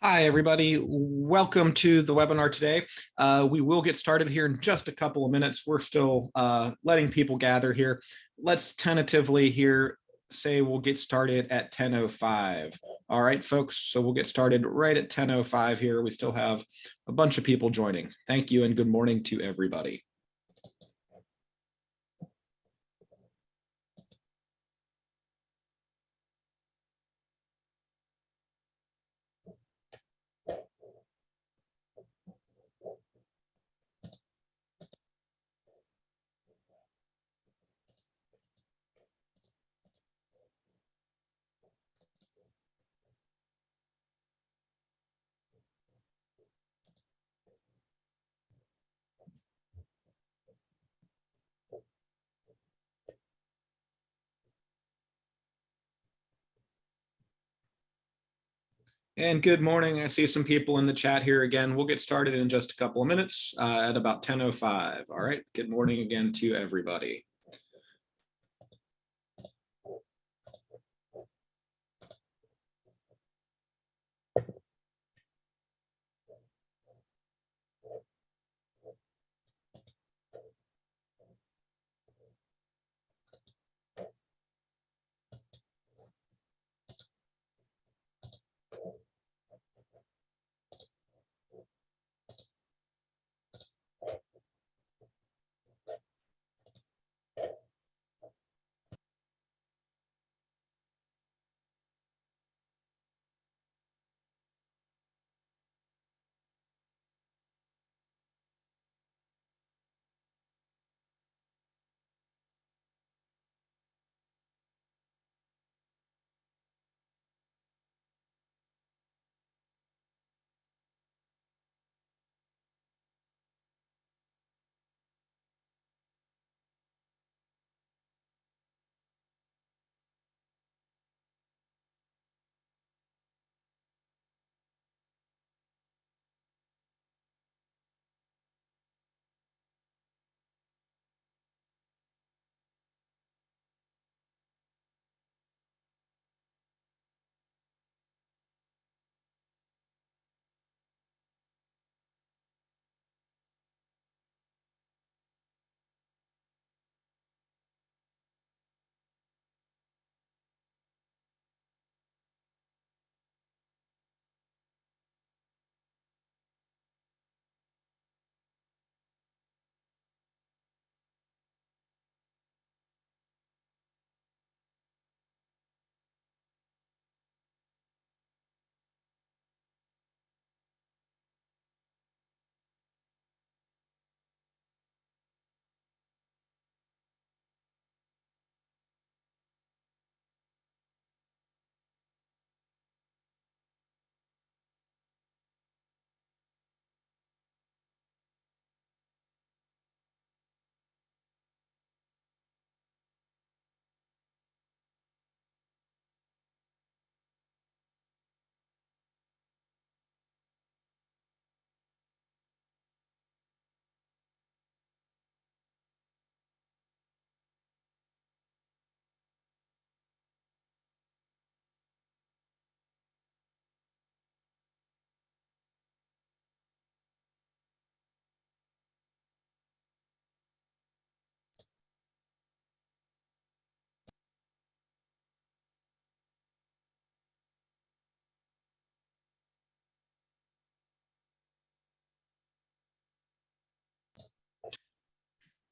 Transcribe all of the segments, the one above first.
Hi, everybody. Welcome to the webinar today. We will get started here in just a couple of minutes. We're still letting people gather here. Let's tentatively here say we'll get started at 10:05. All right, folks, so we'll get started right at 10:05 here. We still have a bunch of people joining. Thank you and good morning to everybody. And good morning. I see some people in the chat here again. We'll get started in just a couple of minutes at about 10:05. All right. Good morning again to everybody.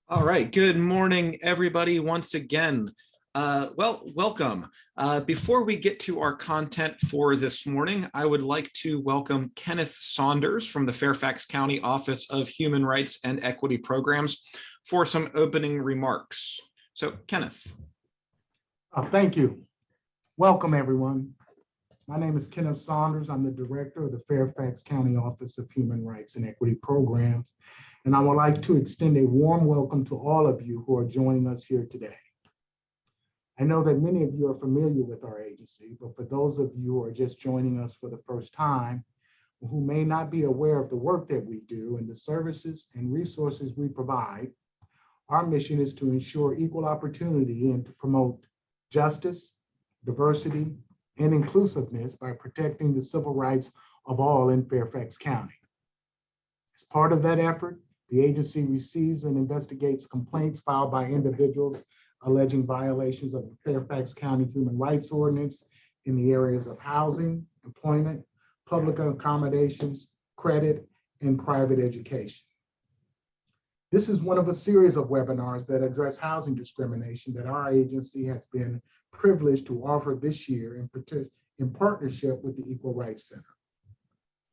All right, good morning, everybody, once again. Welcome. Before we get to our content for this morning, I would like to welcome Kenneth Saunders from the Fairfax County Office of Human Rights and Equity Programs for some opening remarks. So, Kenneth. Thank you. Welcome, everyone. My name is Kenneth Saunders. I'm the director of the Fairfax County Office of Human Rights and Equity Programs, and I would like to extend a warm welcome to all of you who are joining us here today. I know that many of you are familiar with our agency, but for those of you who are just joining us for the first time, who may not be aware of the work that we do and the services and resources we provide, our mission is to ensure equal opportunity and to promote justice, diversity, and inclusiveness by protecting the civil rights of all in Fairfax County. As part of that effort, the agency receives and investigates complaints filed by individuals alleging violations of the Fairfax County Human Rights Ordinance in the areas of housing, employment, public accommodations, credit, and private education. This is one of a series of webinars that address housing discrimination that our agency has been privileged to offer this year in partnership with the Equal Rights Center.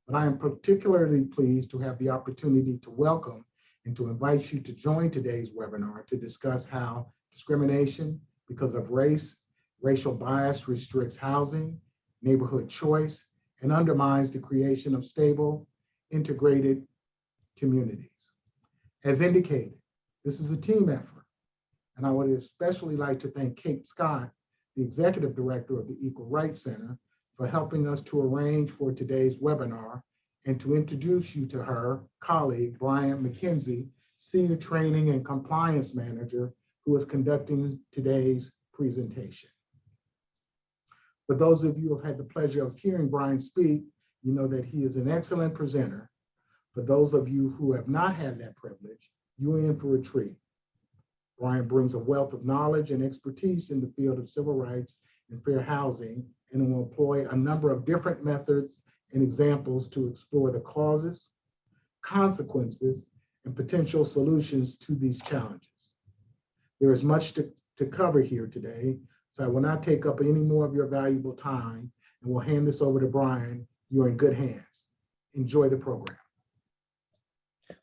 But I am particularly pleased to have the opportunity to welcome and to invite you to join today's webinar to discuss how discrimination because of race, racial bias restricts housing, neighborhood choice, and undermines the creation of stable, integrated communities. As indicated, this is a team effort, and I would especially like to thank Kate Scott, the Executive Director of the Equal Rights Center, for helping us to arrange for today's webinar and to introduce you to her colleague, Brian McKenzie, Senior Training and Compliance Manager, who is conducting today's presentation. For those of you who have had the pleasure of hearing Brian speak, you know that he is an excellent presenter. For those of you who have not had that privilege, you're in for a treat. Brian brings a wealth of knowledge and expertise in the field of civil rights and fair housing, and will employ a number of different methods and examples to explore the causes, consequences, and potential solutions to these challenges. There is much to cover here today, so I will not take up any more of your valuable time, and will hand this over to Brian. You're in good hands. Enjoy the program.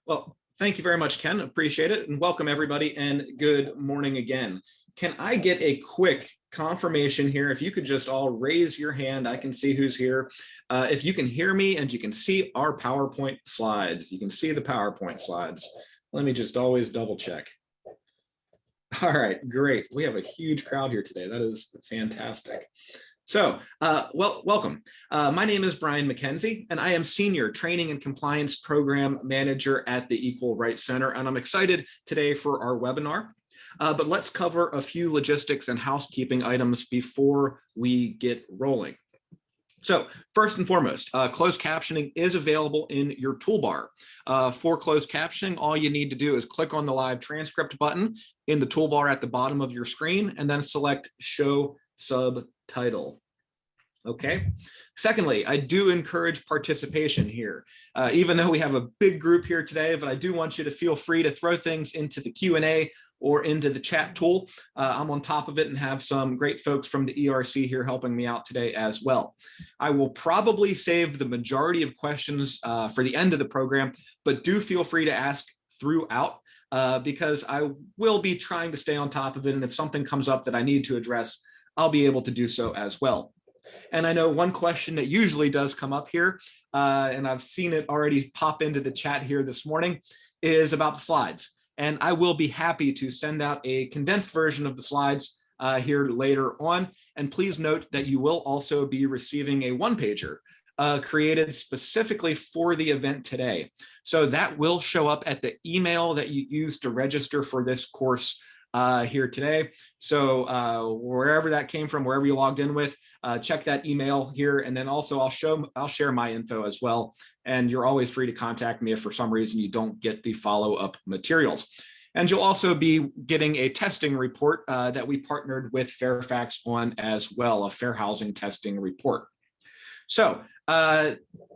Well, thank you very much, Ken. Appreciate it. And welcome everybody, and good morning again. Can I get a quick confirmation here? If you could just all raise your hand, I can see who's here. If you can hear me and you can see our PowerPoint slides, you can see the PowerPoint slides. Let me just always double check. All right, great. We have a huge crowd here today. That is fantastic. So, welcome. My name is Brian McKenzie, and I am Senior Training and Compliance Program Manager at the Equal Rights Center, and I'm excited today for our webinar. But let's cover a few logistics and housekeeping items before we get rolling. So first and foremost, closed captioning is available in your toolbar. For closed captioning, all you need to do is click on the live transcript button in the toolbar at the bottom of your screen, and then select Show Subtitle. Okay. Secondly, I do encourage participation here, even though we have a big group here today, but I do want you to feel free to throw things into the Q&A or into the chat tool. I'm on top of it and have some great folks from the ERC here helping me out today as well. I will probably save the majority of questions for the end of the program, but do feel free to ask throughout because I will be trying to stay on top of it. And if something comes up that I need to address, I'll be able to do so as well. And I know one question that usually does come up here, and I've seen it already pop into the chat here this morning, is about the slides. And I will be happy to send out a condensed version of the slides here later on. And please note that you will also be receiving a one-pager created specifically for the event today. So that will show up at the email that you used to register for this course here today. So wherever that came from, wherever you logged in with, check that email here. And then also I'll share my info as well. And you're always free to contact me if for some reason you don't get the follow-up materials. And you'll also be getting a testing report that we partnered with Fairfax on as well, a fair housing testing report. So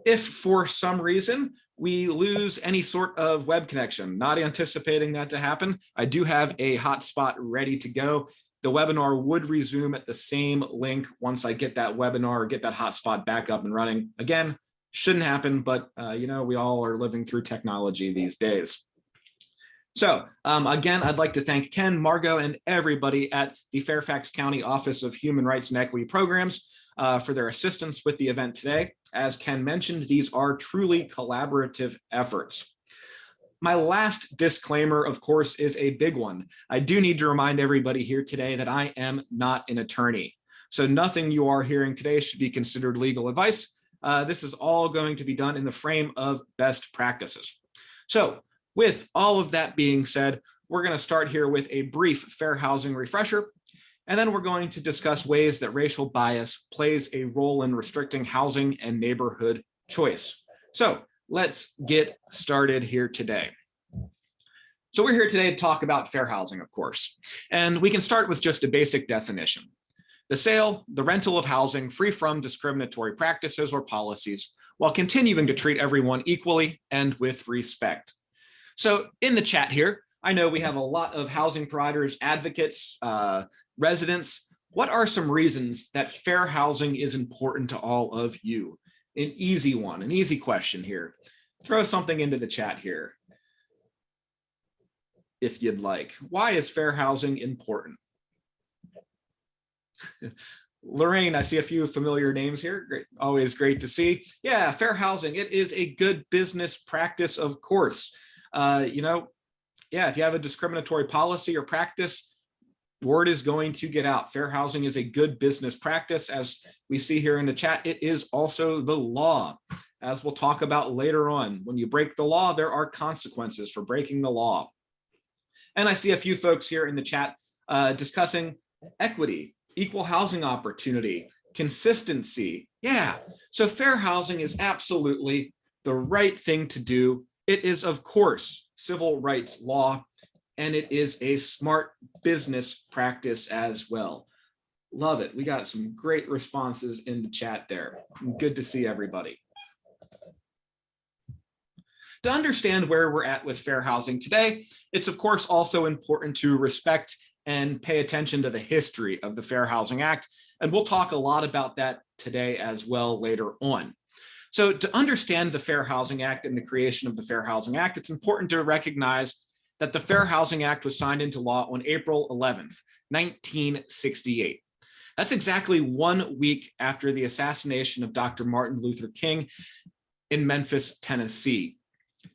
if for some reason we lose any sort of web connection, not anticipating that to happen, I do have a hotspot ready to go. The webinar would resume at the same link once I get that webinar or get that hotspot back up and running. Again, shouldn't happen, but you know, we all are living through technology these days. So again, I'd like to thank Ken, Margot, and everybody at the Fairfax County Office of Human Rights and Equity Programs for their assistance with the event today. As Ken mentioned, these are truly collaborative efforts. My last disclaimer, of course, is a big one. I do need to remind everybody here today that I am not an attorney. So nothing you are hearing today should be considered legal advice. This is all going to be done in the frame of best practices. So with all of that being said, we're going to start here with a brief fair housing refresher. And then we're going to discuss ways that racial bias plays a role in restricting housing and neighborhood choice. So let's get started here today. So we're here today to talk about fair housing, of course, and we can start with just a basic definition. The sale, the rental of housing free from discriminatory practices or policies, while continuing to treat everyone equally and with respect. So in the chat here, I know we have a lot of housing providers, advocates, residents. What are some reasons that fair housing is important to all of you? An easy one, an easy question here. Throw something into the chat here if you'd like. Why is fair housing important? Lorraine, I see a few familiar names here. Great, always great to see. Yeah, fair housing. It is a good business practice, of course. Yeah, if you have a discriminatory policy or practice, word is going to get out. Fair housing is a good business practice. As we see here in the chat, it is also the law, as we'll talk about later on. When you break the law, there are consequences for breaking the law. And I see a few folks here in the chat discussing equity, equal housing opportunity, consistency. Yeah, so fair housing is absolutely the right thing to do. It is, of course, civil rights law, and it is a smart business practice as well. Love it. We got some great responses in the chat there. Good to see everybody. To understand where we're at with fair housing today, it's of course also important to respect and pay attention to the history of the Fair Housing Act. And we'll talk a lot about that today as well later on. So to understand the Fair Housing Act and the creation of the Fair Housing Act, it's important to recognize that the Fair Housing Act was signed into law on April 11th, 1968. That's exactly 1 week after the assassination of Dr. Martin Luther King in Memphis, Tennessee.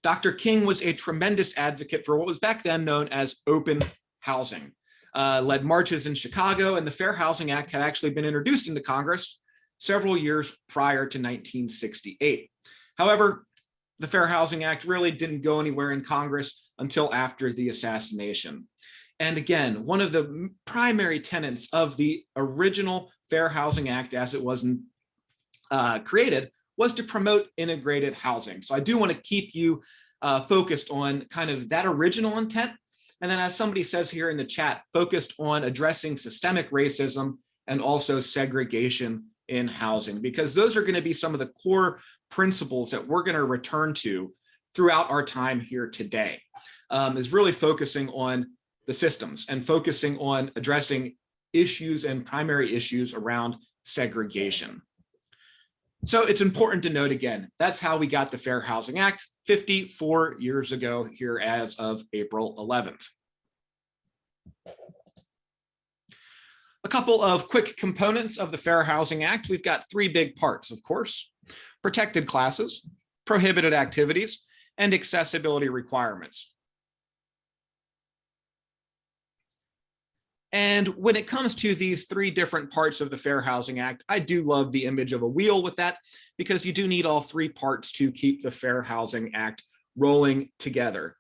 Dr. King was a tremendous advocate for what was back then known as open housing, led marches in Chicago, and the Fair Housing Act had actually been introduced into Congress several years prior to 1968. However, the Fair Housing Act really didn't go anywhere in Congress until after the assassination. And again, one of the primary tenets of the original Fair Housing Act as it was created was to promote integrated housing. So I do want to keep you focused on kind of that original intent. And then as somebody says here in the chat, focused on addressing systemic racism and also segregation in housing, because those are going to be some of the core principles that we're going to return to throughout our time here today, is really focusing on the systems and focusing on addressing issues and primary issues around segregation. So it's important to note again, that's how we got the Fair Housing Act 54 years ago here as of April 11th. A couple of quick components of the Fair Housing Act. We've got three big parts, of course: protected classes, prohibited activities, and accessibility requirements. And when it comes to these three different parts of the Fair Housing Act, I do love the image of a wheel with that, because you do need all three parts to keep the Fair Housing Act rolling together.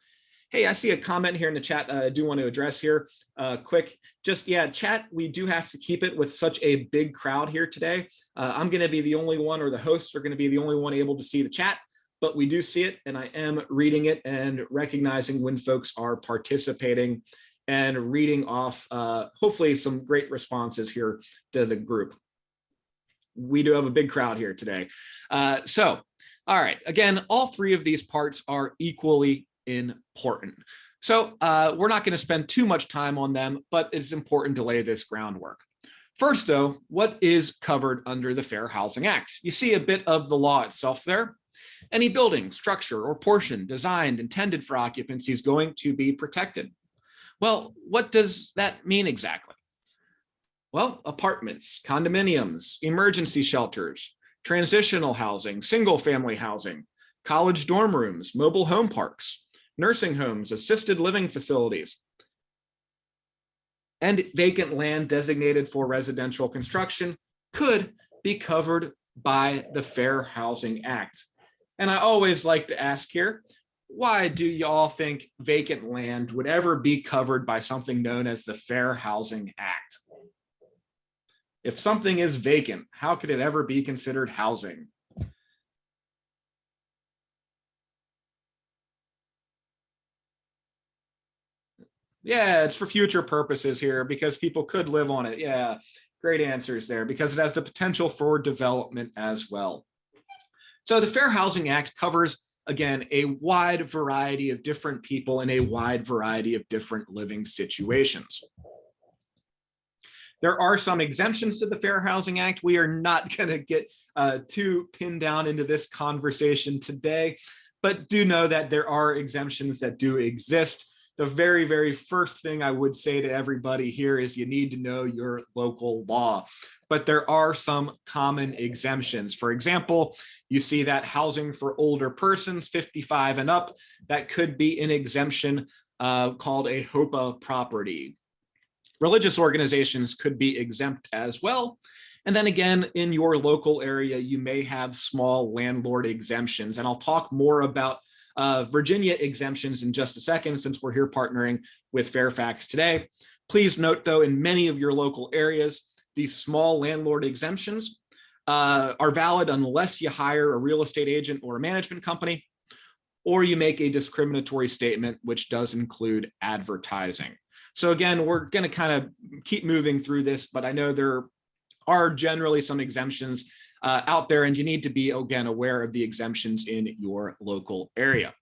Hey, I see a comment here in the chat I do want to address here quick. Just, yeah, chat, we do have to keep it with such a big crowd here today. I'm going to be the only one, or the hosts are going to be the only one able to see the chat, but we do see it, and I am reading it and recognizing when folks are participating and reading off hopefully some great responses here to the group. We do have a big crowd here today. So, all right, again, all three of these parts are equally important. So we're not going to spend too much time on them, but it's important to lay this groundwork. First, though, what is covered under the Fair Housing Act? You see a bit of the law itself there. Any building, structure, or portion designed, intended for occupancy is going to be protected. Well, what does that mean exactly? Well, apartments, condominiums, emergency shelters, transitional housing, single-family housing, college dorm rooms, mobile home parks, nursing homes, assisted living facilities, and vacant land designated for residential construction could be covered by the Fair Housing Act. And I always like to ask here, why do y'all think vacant land would ever be covered by something known as the Fair Housing Act? If something is vacant, how could it ever be considered housing? Yeah, it's for future purposes here because people could live on it. Yeah, great answers there because it has the potential for development as well. So the Fair Housing Act covers, again, a wide variety of different people in a wide variety of different living situations. There are some exemptions to the Fair Housing Act. We are not going to get too pinned down into this conversation today, but do know that there are exemptions that do exist. The very, very first thing I would say to everybody here is you need to know your local law. But there are some common exemptions. For example, you see that housing for older persons 55 and up, that could be an exemption called a HOPA property. Religious organizations could be exempt as well. And then again, in your local area, you may have small landlord exemptions. And I'll talk more about Virginia exemptions in just a second, since we're here partnering with Fairfax today. Please note, though, in many of your local areas, these small landlord exemptions are valid unless you hire a real estate agent or a management company, or you make a discriminatory statement, which does include advertising. So again, we're going to kind of keep moving through this, but I know there are generally some exemptions out there, and you need to be, again, aware of the exemptions in your local area.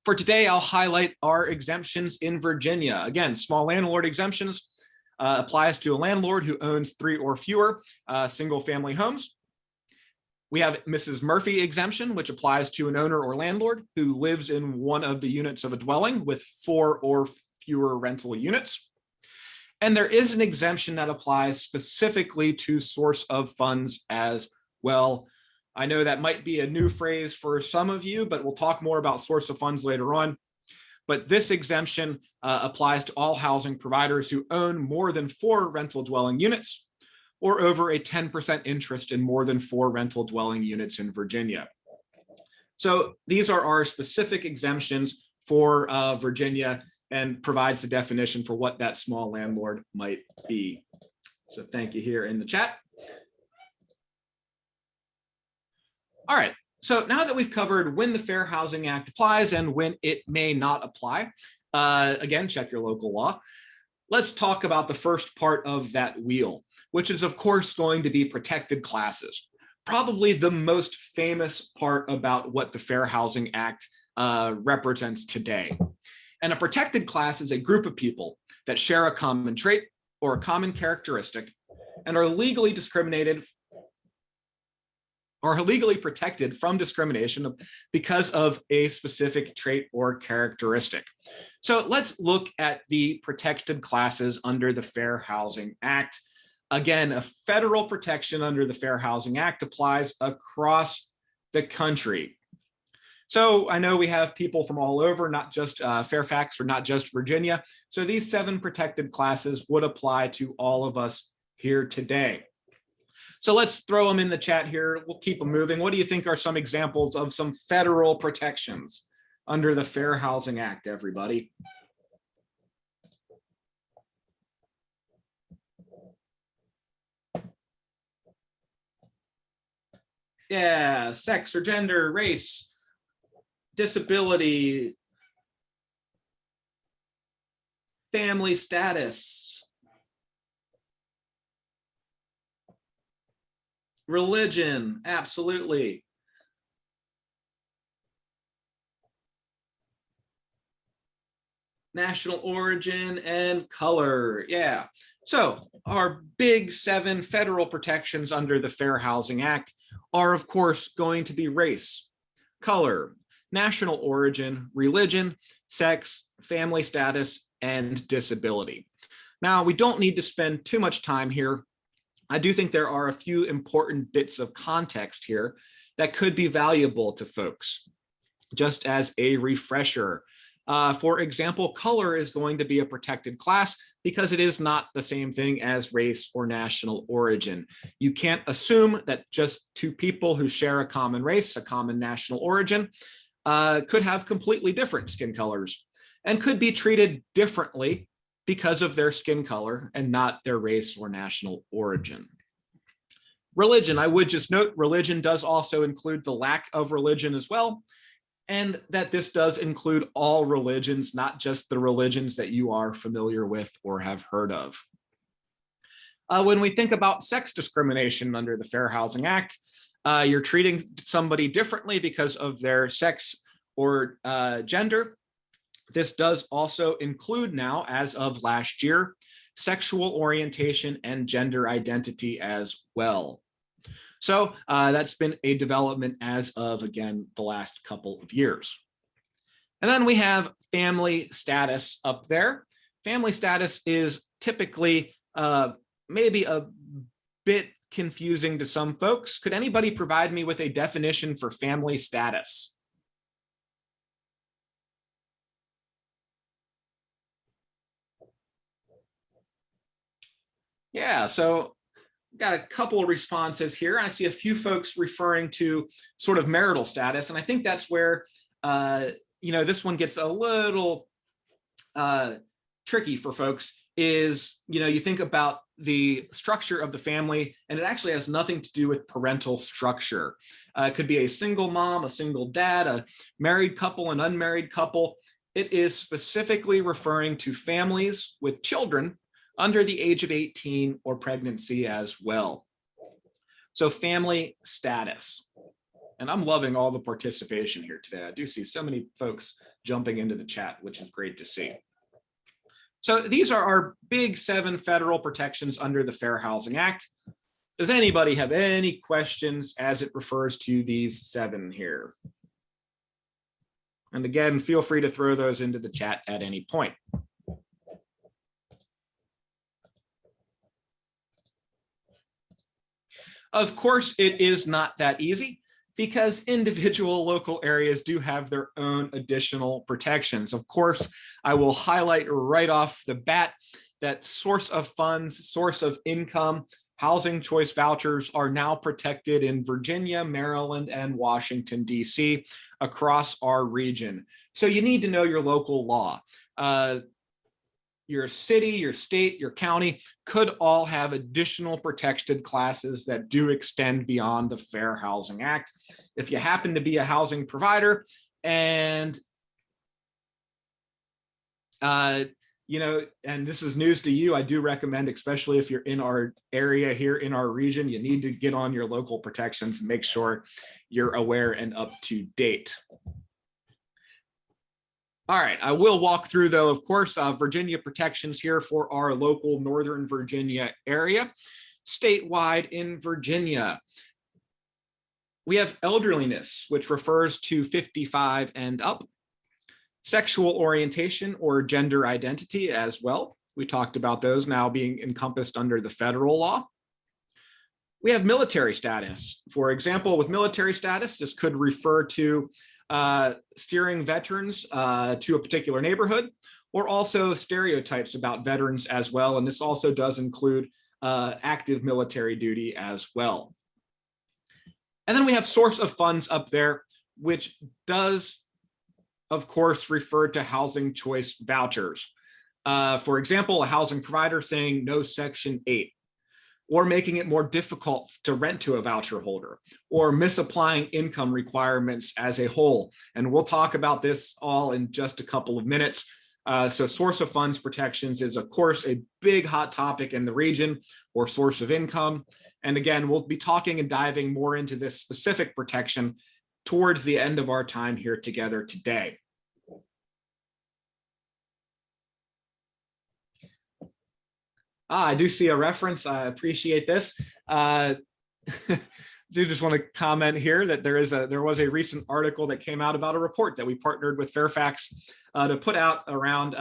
For today, I'll highlight our exemptions in Virginia. Again, small landlord exemptions applies to a landlord who owns 3 or fewer single-family homes. We have Mrs. Murphy exemption, which applies to an owner or landlord who lives in one of the units of a dwelling with 4 or fewer rental units. And there is an exemption that applies specifically to source of funds as well. I know that might be a new phrase for some of you, but we'll talk more about source of funds later on. But this exemption applies to all housing providers who own more than 4 rental dwelling units or over a 10% interest in more than 4 rental dwelling units in Virginia. So these are our specific exemptions for Virginia, and provides the definition for what that small landlord might be. So thank you here in the chat. All right, so now that we've covered when the Fair Housing Act applies and when it may not apply, again, check your local law. Let's talk about the first part of that wheel, which is of course going to be protected classes. Probably the most famous part about what the Fair Housing Act represents today. And a protected class is a group of people that share a common trait or a common characteristic and are legally discriminated or legally protected from discrimination because of a specific trait or characteristic. So let's look at the protected classes under the Fair Housing Act. Again, a federal protection under the Fair Housing Act applies across the country. So I know we have people from all over, not just Fairfax or not just Virginia. So these 7 protected classes would apply to all of us here today. So let's throw them in the chat here. We'll keep them moving. What do you think are some examples of some federal protections under the Fair Housing Act, everybody? Yeah, sex or gender, race, disability, family status, religion, absolutely. National origin and color, yeah. So our big 7 federal protections under the Fair Housing Act are, of course, going to be race, color, national origin, religion, sex, family status, and disability. Now, we don't need to spend too much time here. I do think there are a few important bits of context here that could be valuable to folks, just as a refresher. For example, color is going to be a protected class because it is not the same thing as race or national origin. You can't assume that just 2 people who share a common race, a common national origin, could have completely different skin colors and could be treated differently because of their skin color and not their race or national origin. Religion, I would just note, religion does also include the lack of religion as well. and that this does include all religions, not just the religions that you are familiar with or have heard of. When we think about sex discrimination under the Fair Housing Act, you're treating somebody differently because of their sex or gender. This does also include now, as of last year, sexual orientation and gender identity as well. So that's been a development as of, again, the last couple of years. And then we have family status up there. Family status is typically maybe a bit confusing to some folks. Could anybody provide me with a definition for family status? Yeah, so got a couple of responses here. I see a few folks referring to sort of marital status, and I think that's where this one gets a little tricky for folks. Is you think about the structure of the family, and it actually has nothing to do with parental structure. It could be a single mom, a single dad, a married couple, an unmarried couple. It is specifically referring to families with children under the age of 18 or pregnancy as well. So family status. And I'm loving all the participation here today. I do see so many folks jumping into the chat, which is great to see. So these are our big 7 federal protections under the Fair Housing Act. Does anybody have any questions as it refers to these 7 here? And again, feel free to throw those into the chat at any point. Of course, it is not that easy because individual local areas do have their own additional protections. Of course, I will highlight right off the bat that source of funds, source of income, housing choice vouchers are now protected in Virginia, Maryland, and Washington, D.C. across our region. So you need to know your local law. Your city, your state, your county could all have additional protected classes that do extend beyond the Fair Housing Act. If you happen to be a housing provider and and this is news to you, I do recommend, especially if you're in our area here in our region, you need to get on your local protections and make sure you're aware and up to date. All right, I will walk through, though, of course, Virginia protections here for our local Northern Virginia area. Statewide in Virginia, we have elderliness, which refers to 55 and up. Sexual orientation or gender identity as well. We talked about those now being encompassed under the federal law. We have military status. For example, with military status, this could refer to steering veterans to a particular neighborhood, or also stereotypes about veterans as well. And this also does include active military duty as well. And then we have source of funds up there, which does, of course, refer to housing choice vouchers. For example, a housing provider saying no Section 8. Or making it more difficult to rent to a voucher holder, or misapplying income requirements as a whole. And we'll talk about this all in just a couple of minutes. So source of funds protections is, of course, a big hot topic in the region, or source of income. And again, we'll be talking and diving more into this specific protection towards the end of our time here together today. I do see a reference. I appreciate this. Do just want to comment here that there was a recent article that came out about a report that we partnered with Fairfax to put out around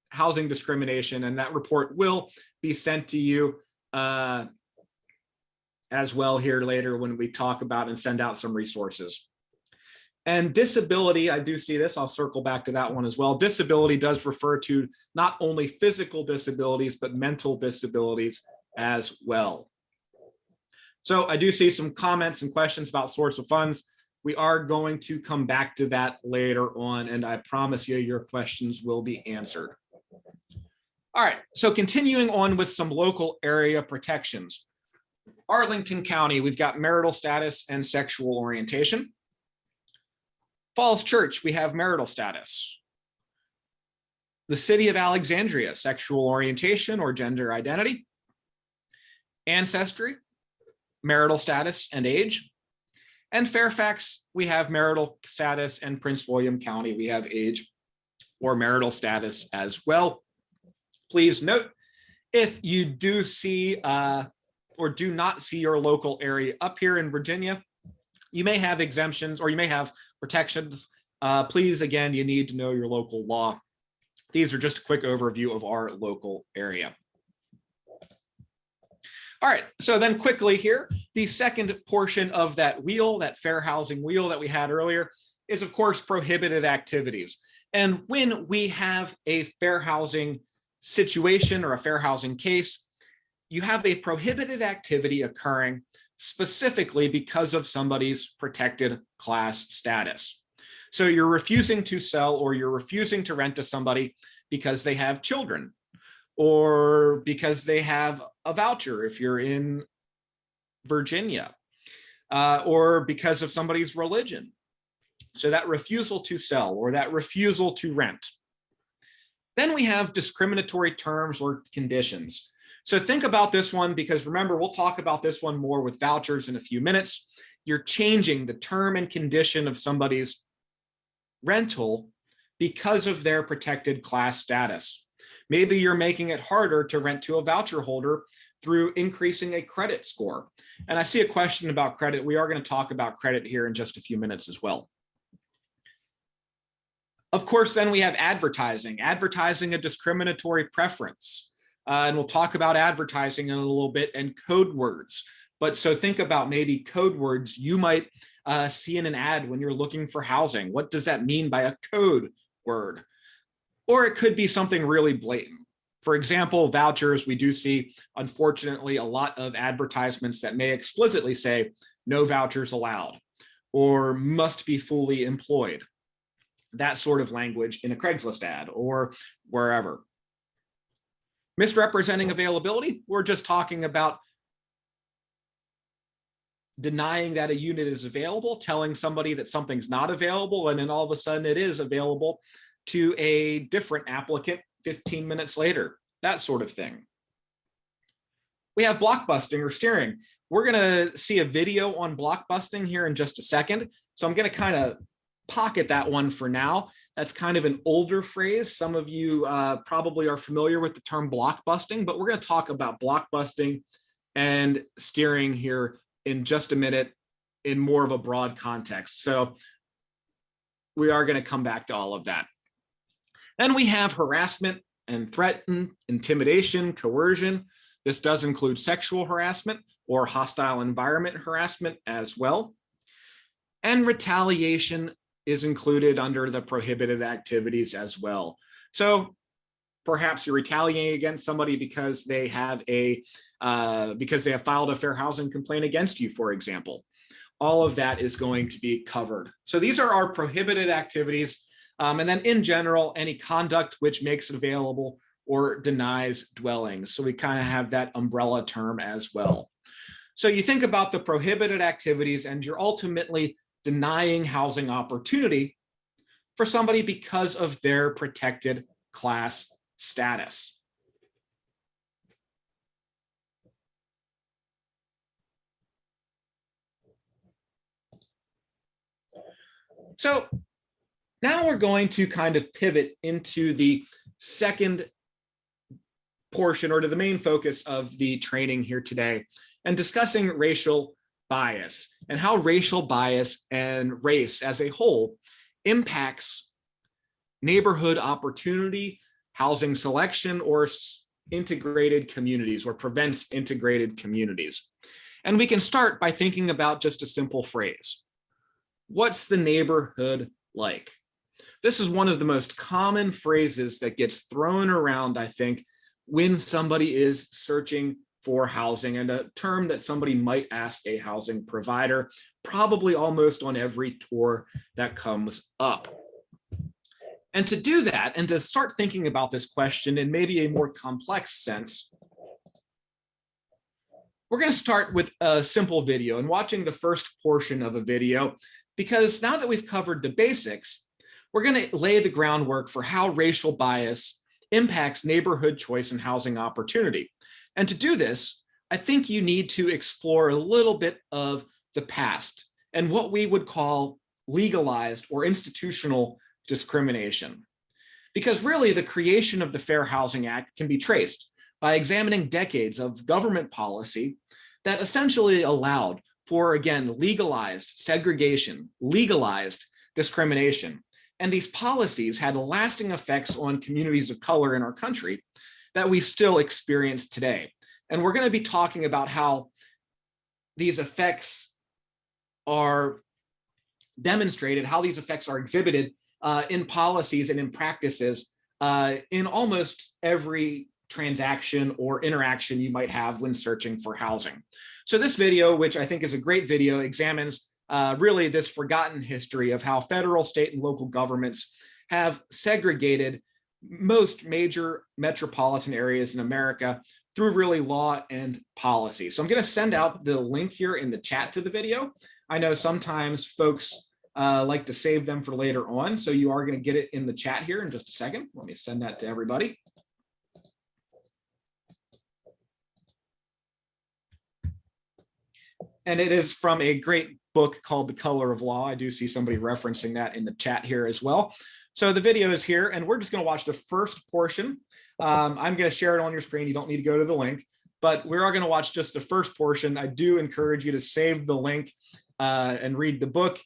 housing discrimination, and that report will be sent to you as well here later when we talk about and send out some resources. And disability, I do see this, I'll circle back to that one as well. Disability does refer to not only physical disabilities, but mental disabilities as well. So I do see some comments and questions about source of funds. We are going to come back to that later on, and I promise you your questions will be answered. All right, so continuing on with some local area protections. Arlington County, we've got marital status and sexual orientation. Falls Church, we have marital status. The City of Alexandria, sexual orientation or gender identity. Ancestry, marital status and age. And Fairfax, we have marital status, and Prince William County, we have age or marital status as well. Please note, if you do see or do not see your local area up here in Virginia, you may have exemptions or you may have protections. Please, again, you need to know your local law. These are just a quick overview of our local area. All right, so then quickly here, the second portion of that wheel, that fair housing wheel that we had earlier, is of course prohibited activities. And when we have a fair housing situation or a fair housing case, you have a prohibited activity occurring specifically because of somebody's protected class status. So you're refusing to sell or you're refusing to rent to somebody because they have children, or because they have a voucher if you're in Virginia, or because of somebody's religion. So that refusal to sell or that refusal to rent. Then we have discriminatory terms or conditions. So think about this one, because remember, we'll talk about this one more with vouchers in a few minutes. You're changing the term and condition of somebody's rental because of their protected class status. Maybe you're making it harder to rent to a voucher holder through increasing a credit score. And I see a question about credit. We are going to talk about credit here in just a few minutes as well. Of course, then we have advertising. Advertising a discriminatory preference. And we'll talk about advertising in a little bit, and code words. But so think about maybe code words you might see in an ad when you're looking for housing. What does that mean by a code word? Or it could be something really blatant. For example, vouchers, we do see, unfortunately, a lot of advertisements that may explicitly say no vouchers allowed or must be fully employed. That sort of language in a Craigslist ad or wherever. Misrepresenting availability, we're just talking about denying that a unit is available, telling somebody that something's not available, and then all of a sudden it is available to a different applicant 15 minutes later, that sort of thing. We have blockbusting or steering. We're going to see a video on blockbusting here in just a second. So I'm going to kind of pocket that one for now. That's kind of an older phrase. Some of you probably are familiar with the term blockbusting, but we're going to talk about blockbusting and steering here in just a minute in more of a broad context. So we are going to come back to all of that. Then we have harassment and threaten, intimidation, coercion. This does include sexual harassment or hostile environment harassment as well. And retaliation is included under the prohibited activities as well. So perhaps you're retaliating against somebody because they have filed a fair housing complaint against you, for example. All of that is going to be covered. So these are our prohibited activities. And then in general, any conduct which makes available or denies dwellings. So we kind of have that umbrella term as well. So you think about the prohibited activities and you're ultimately denying housing opportunity for somebody because of their protected class status. So now we're going to kind of pivot into the second portion, or to the main focus of the training here today, and discussing racial bias and how racial bias and race as a whole impacts neighborhood opportunity, housing selection, or integrated communities, or prevents integrated communities. And we can start by thinking about just a simple phrase. What's the neighborhood like? This is one of the most common phrases that gets thrown around, I think, when somebody is searching for housing, and a term that somebody might ask a housing provider, probably almost on every tour that comes up. And to do that, and to start thinking about this question in maybe a more complex sense, we're going to start with a simple video, and watching the first portion of a video because now that we've covered the basics, we're going to lay the groundwork for how racial bias impacts neighborhood choice and housing opportunity. And to do this, I think you need to explore a little bit of the past and what we would call legalized or institutional discrimination. Because really, the creation of the Fair Housing Act can be traced by examining decades of government policy that essentially allowed for, again, legalized segregation, legalized discrimination. And these policies had lasting effects on communities of color in our country that we still experience today. And we're going to be talking about how these effects are demonstrated, how these effects are exhibited in policies and in practices in almost every transaction or interaction you might have when searching for housing. So this video, which I think is a great video, examines really this forgotten history of how federal, state, and local governments have segregated most major metropolitan areas in America through really law and policy. So I'm going to send out the link here in the chat to the video. I know sometimes folks like to save them for later on, so you are going to get it in the chat here in just a second. Let me send that to everybody. And it is from a great book called The Color of Law. I do see somebody referencing that in the chat here as well. So the video is here, and we're just going to watch the first portion. I'm going to share it on your screen. You don't need to go to the link, but we are going to watch just the first portion. I do encourage you to save the link and read the book.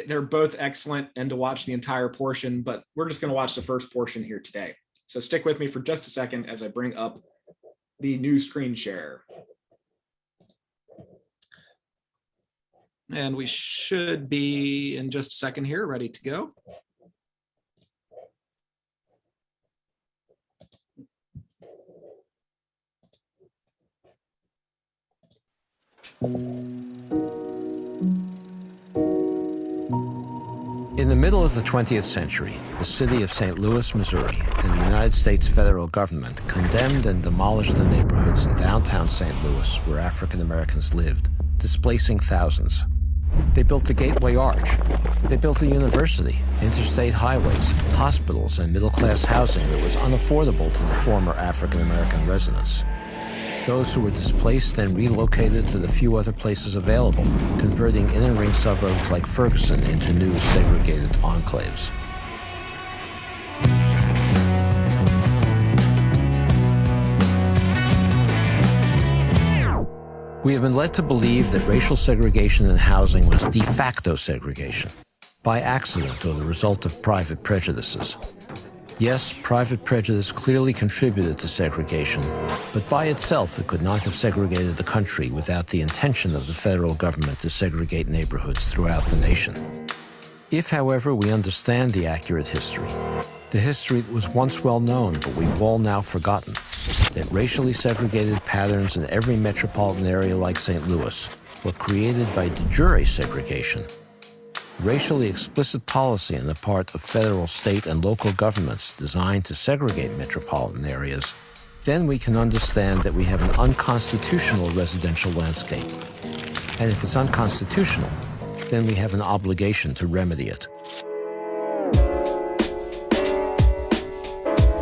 They're both excellent, and to watch the entire portion, but we're just going to watch the first portion here today. So stick with me for just a second as I bring up the new screen share. And we should be in just a second here, ready to go. In the middle of the 20th century, the city of St. Louis, Missouri, and the United States federal government condemned and demolished the neighborhoods in downtown St. Louis where African Americans lived, displacing thousands. They built the Gateway Arch. They built a university, interstate highways, hospitals, and middle-class housing that was unaffordable to the former African American residents. Those who were displaced then relocated to the few other places available, converting inner-ring suburbs like Ferguson into new segregated enclaves. We have been led to believe that racial segregation in housing was de facto segregation, by accident or the result of private prejudices. Yes, private prejudice clearly contributed to segregation, but by itself it could not have segregated the country without the intention of the federal government to segregate neighborhoods throughout the nation. If, however, we understand the accurate history, the history that was once well known but we've all now forgotten, that racially segregated patterns in every metropolitan area like St. Louis were created by de jure segregation, racially explicit policy on the part of federal, state, and local governments designed to segregate metropolitan areas, then we can understand that we have an unconstitutional residential landscape. And if it's unconstitutional, then we have an obligation to remedy it.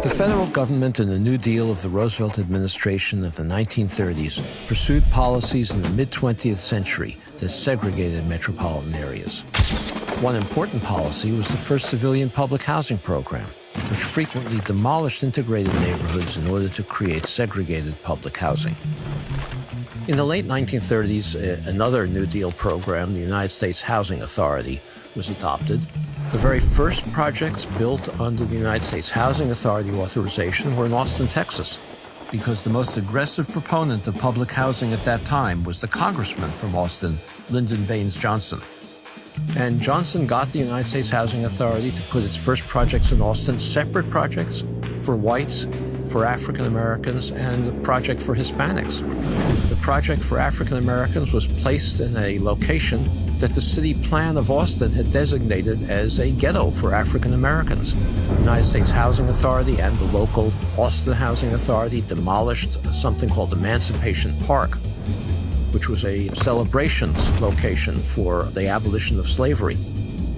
The federal government in the New Deal of the Roosevelt administration of the 1930s pursued policies in the mid-20th century that segregated metropolitan areas. One important policy was the first civilian public housing program, which frequently demolished integrated neighborhoods in order to create segregated public housing. In the late 1930s, another New Deal program, the United States Housing Authority, was adopted. The very first projects built under the United States Housing Authority authorization were in Austin, Texas, because the most aggressive proponent of public housing at that time was the congressman from Austin, Lyndon Baines Johnson. And Johnson got the United States Housing Authority to put its first projects in Austin, separate projects for whites, for African Americans, and a project for Hispanics. The project for African Americans was placed in a location that the city plan of Austin had designated as a ghetto for African Americans. The United States Housing Authority and the local Austin Housing Authority demolished something called Emancipation Park, which was a celebrations location for the abolition of slavery.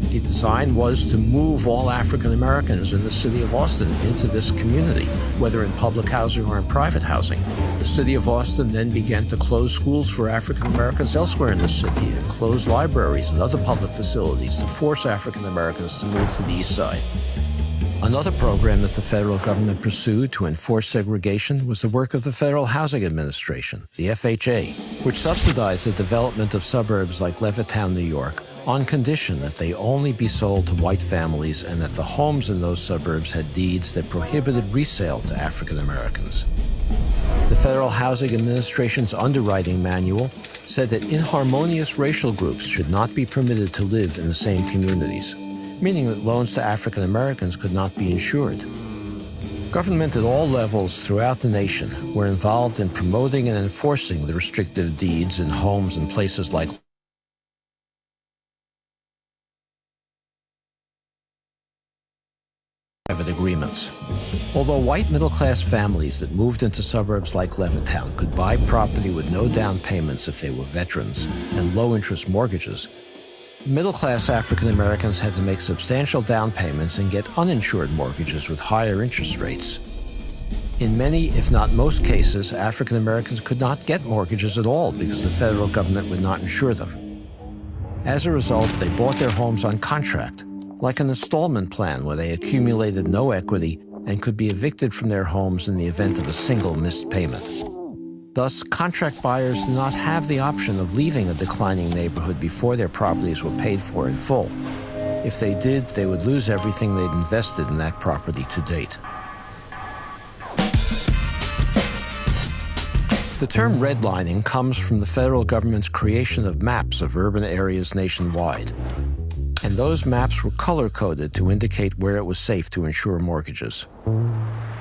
The design was to move all African Americans in the city of Austin into this community, whether in public housing or in private housing. The city of Austin then began to close schools for African Americans elsewhere in the city and close libraries and other public facilities to force African Americans to move to the east side. Another program that the federal government pursued to enforce segregation was the work of the Federal Housing Administration, the FHA, which subsidized the development of suburbs like Levittown, New York, on condition that they only be sold to white families and that the homes in those suburbs had deeds that prohibited resale to African Americans. The Federal Housing Administration's underwriting manual said that inharmonious racial groups should not be permitted to live in the same communities, meaning that loans to African Americans could not be insured. Government at all levels throughout the nation were involved in promoting and enforcing the restrictive deeds in homes and places like private agreements. Although white middle-class families that moved into suburbs like Levittown could buy property with no down payments if they were veterans and low-interest mortgages, middle-class African Americans had to make substantial down payments and get uninsured mortgages with higher interest rates. In many, if not most cases, African Americans could not get mortgages at all because the federal government would not insure them. As a result, they bought their homes on contract, like an installment plan where they accumulated no equity and could be evicted from their homes in the event of a single missed payment. Thus, contract buyers do not have the option of leaving a declining neighborhood before their properties were paid for in full. If they did, they would lose everything they'd invested in that property to date. The term redlining comes from the federal government's creation of maps of urban areas nationwide. And those maps were color-coded to indicate where it was safe to insure mortgages.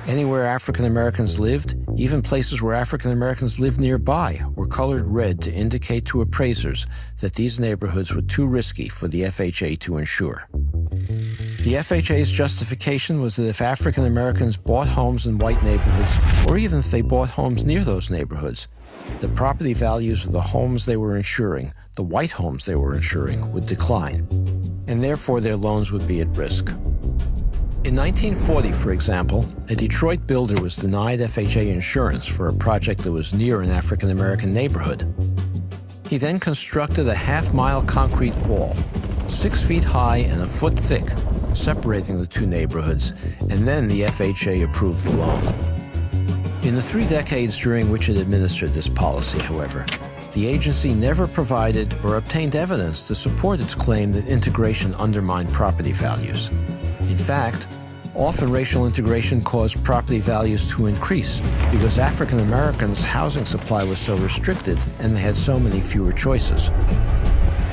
Anywhere African Americans lived, even places where African Americans lived nearby, were colored red to indicate to appraisers that these neighborhoods were too risky for the FHA to insure. The FHA's justification was that if African Americans bought homes in white neighborhoods, or even if they bought homes near those neighborhoods, the property values of the homes they were insuring, the white homes they were insuring, would decline, and therefore their loans would be at risk. In 1940, for example, a Detroit builder was denied FHA insurance for a project that was near an African American neighborhood. He then constructed a half-mile concrete wall, 6 feet high and a foot thick, separating the two neighborhoods, and then the FHA approved the loan. In the 3 decades during which it administered this policy, however, the agency never provided or obtained evidence to support its claim that integration undermined property values. In fact, often racial integration caused property values to increase because African Americans' housing supply was so restricted and they had so many fewer choices.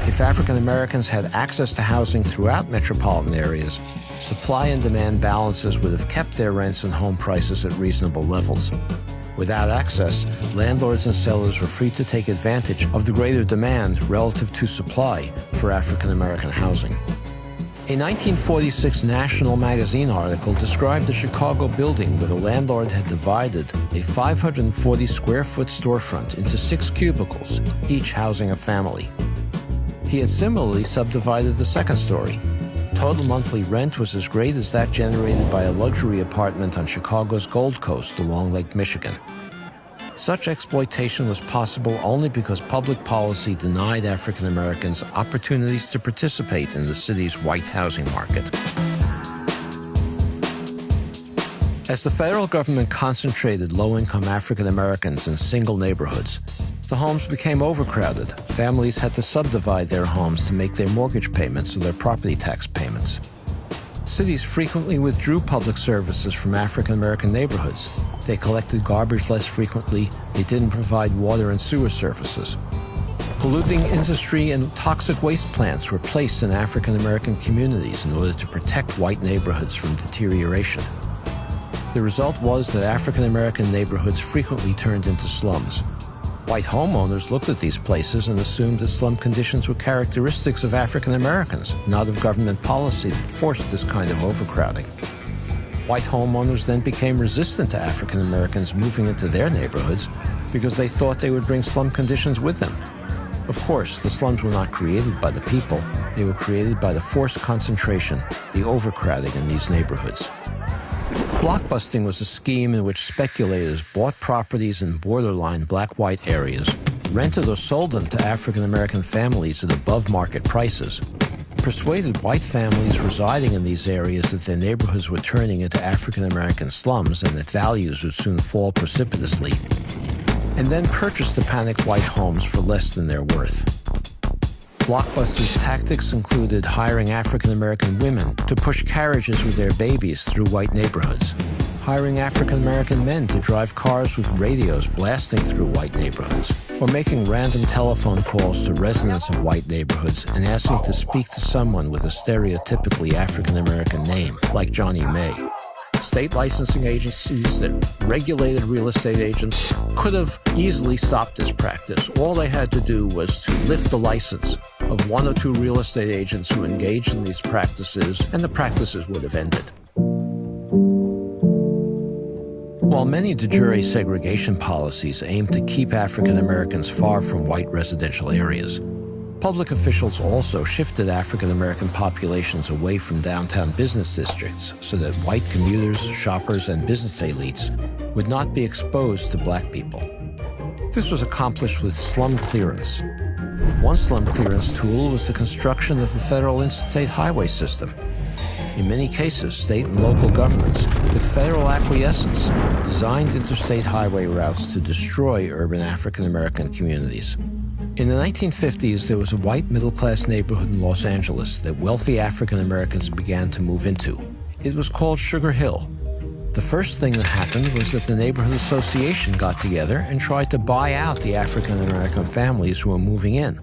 If African Americans had access to housing throughout metropolitan areas, supply and demand balances would have kept their rents and home prices at reasonable levels. Without access, landlords and sellers were free to take advantage of the greater demand relative to supply for African American housing. A 1946 National Magazine article described a Chicago building where the landlord had divided a 540-square-foot storefront into 6 cubicles, each housing a family. He had similarly subdivided the second story. Total monthly rent was as great as that generated by a luxury apartment on Chicago's Gold Coast along Lake Michigan. Such exploitation was possible only because public policy denied African Americans opportunities to participate in the city's white housing market. As the federal government concentrated low-income African Americans in single neighborhoods, the homes became overcrowded. Families had to subdivide their homes to make their mortgage payments or their property tax payments. Cities frequently withdrew public services from African American neighborhoods. They collected garbage less frequently. They didn't provide water and sewer services. Polluting industry and toxic waste plants were placed in African American communities in order to protect white neighborhoods from deterioration. The result was that African American neighborhoods frequently turned into slums. White homeowners looked at these places and assumed that slum conditions were characteristics of African Americans, not of government policy that forced this kind of overcrowding. White homeowners then became resistant to African Americans moving into their neighborhoods because they thought they would bring slum conditions with them. Of course, the slums were not created by the people. They were created by the forced concentration, the overcrowding in these neighborhoods. Blockbusting was a scheme in which speculators bought properties in borderline black-white areas, rented or sold them to African-American families at above-market prices, persuaded white families residing in these areas that their neighborhoods were turning into African-American slums and that values would soon fall precipitously, and then purchased the panicked white homes for less than their worth. Blockbusters' tactics included hiring African-American women to push carriages with their babies through white neighborhoods, hiring African-American men to drive cars with radios blasting through white neighborhoods, or making random telephone calls to residents of white neighborhoods and asking to speak to someone with a stereotypically African-American name, like Johnny May. State licensing agencies that regulated real estate agents could have easily stopped this practice. All they had to do was to lift the license of one or two real estate agents who engaged in these practices, and the practices would have ended. While many de jure segregation policies aim to keep African Americans far from white residential areas, public officials also shifted African American populations away from downtown business districts so that white commuters, shoppers, and business elites would not be exposed to black people. This was accomplished with slum clearance. One slum clearance tool was the construction of a federal interstate highway system. In many cases, state and local governments, with federal acquiescence, designed interstate highway routes to destroy urban African American communities. In the 1950s, there was a white middle-class neighborhood in Los Angeles that wealthy African Americans began to move into. It was called Sugar Hill. The first thing that happened was that the neighborhood association got together and tried to buy out the African American families who were moving in,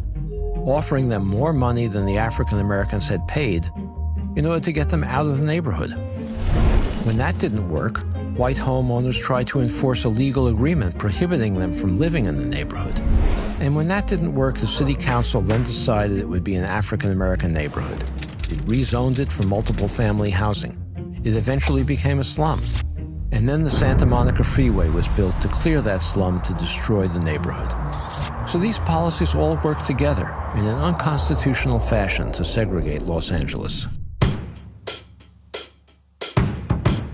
offering them more money than the African Americans had paid in order to get them out of the neighborhood. When that didn't work, white homeowners tried to enforce a legal agreement prohibiting them from living in the neighborhood. And when that didn't work, the city council then decided it would be an African-American neighborhood. It rezoned it for multiple family housing. It eventually became a slum. And then the Santa Monica Freeway was built to clear that slum to destroy the neighborhood. So these policies all worked together in an unconstitutional fashion to segregate Los Angeles.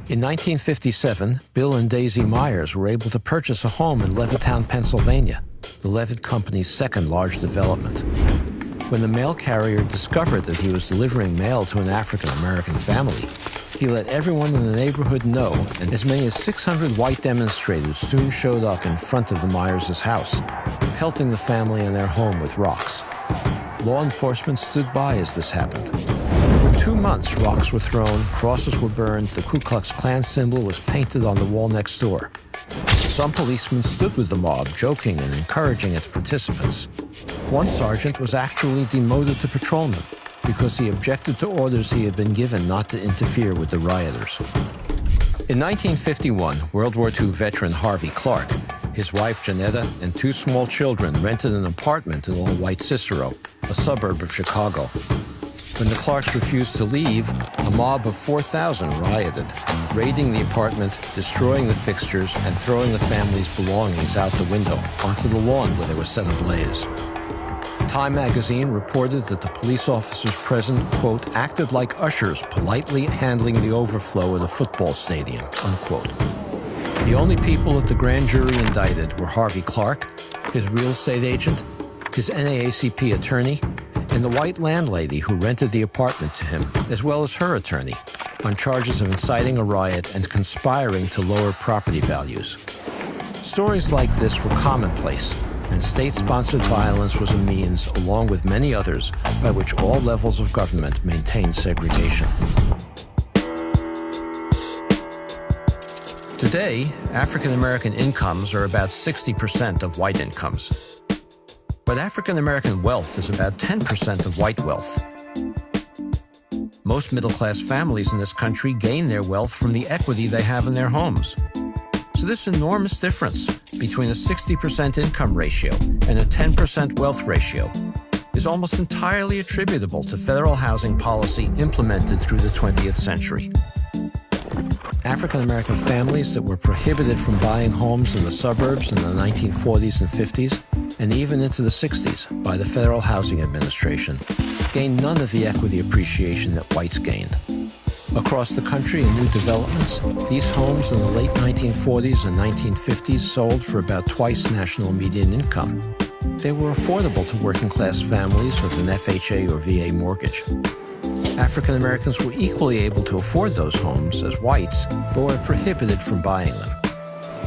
In 1957, Bill and Daisy Myers were able to purchase a home in Levittown, Pennsylvania, the Levitt Company's second large development. When the mail carrier discovered that he was delivering mail to an African-American family, he let everyone in the neighborhood know, and as many as 600 white demonstrators soon showed up in front of the Myers' house, pelting the family and their home with rocks. Law enforcement stood by as this happened. For 2 months, rocks were thrown, crosses were burned, the Ku Klux Klan symbol was painted on the wall next door. Some policemen stood with the mob, joking and encouraging its participants. One sergeant was actually demoted to patrolman because he objected to orders he had been given not to interfere with the rioters. In 1951, World War II veteran Harvey Clark, his wife Janetta, and 2 small children rented an apartment in all-white Cicero, a suburb of Chicago. When the Clarks refused to leave, a mob of 4,000 rioted, raiding the apartment, destroying the fixtures, and throwing the family's belongings out the window onto the lawn where they were set ablaze. Time magazine reported that the police officers present, quote, acted like ushers politely handling the overflow at a football stadium, unquote. The only people at the grand jury indicted were Harvey Clark, his real estate agent, his NAACP attorney, and the white landlady who rented the apartment to him, as well as her attorney, on charges of inciting a riot and conspiring to lower property values. Stories like this were commonplace, and state-sponsored violence was a means, along with many others, by which all levels of government maintained segregation. Today, African-American incomes are about 60% of white incomes. But African-American wealth is about 10% of white wealth. Most middle-class families in this country gain their wealth from the equity they have in their homes. So this enormous difference between a 60% income ratio and a 10% wealth ratio is almost entirely attributable to federal housing policy implemented through the 20th century. African-American families that were prohibited from buying homes in the suburbs in the 1940s and 50s, and even into the 60s by the Federal Housing Administration, gained none of the equity appreciation that whites gained. Across the country in new developments, these homes in the late 1940s and 1950s sold for about twice national median income. They were affordable to working-class families with an FHA or VA mortgage. African Americans were equally able to afford those homes as whites, but were prohibited from buying them.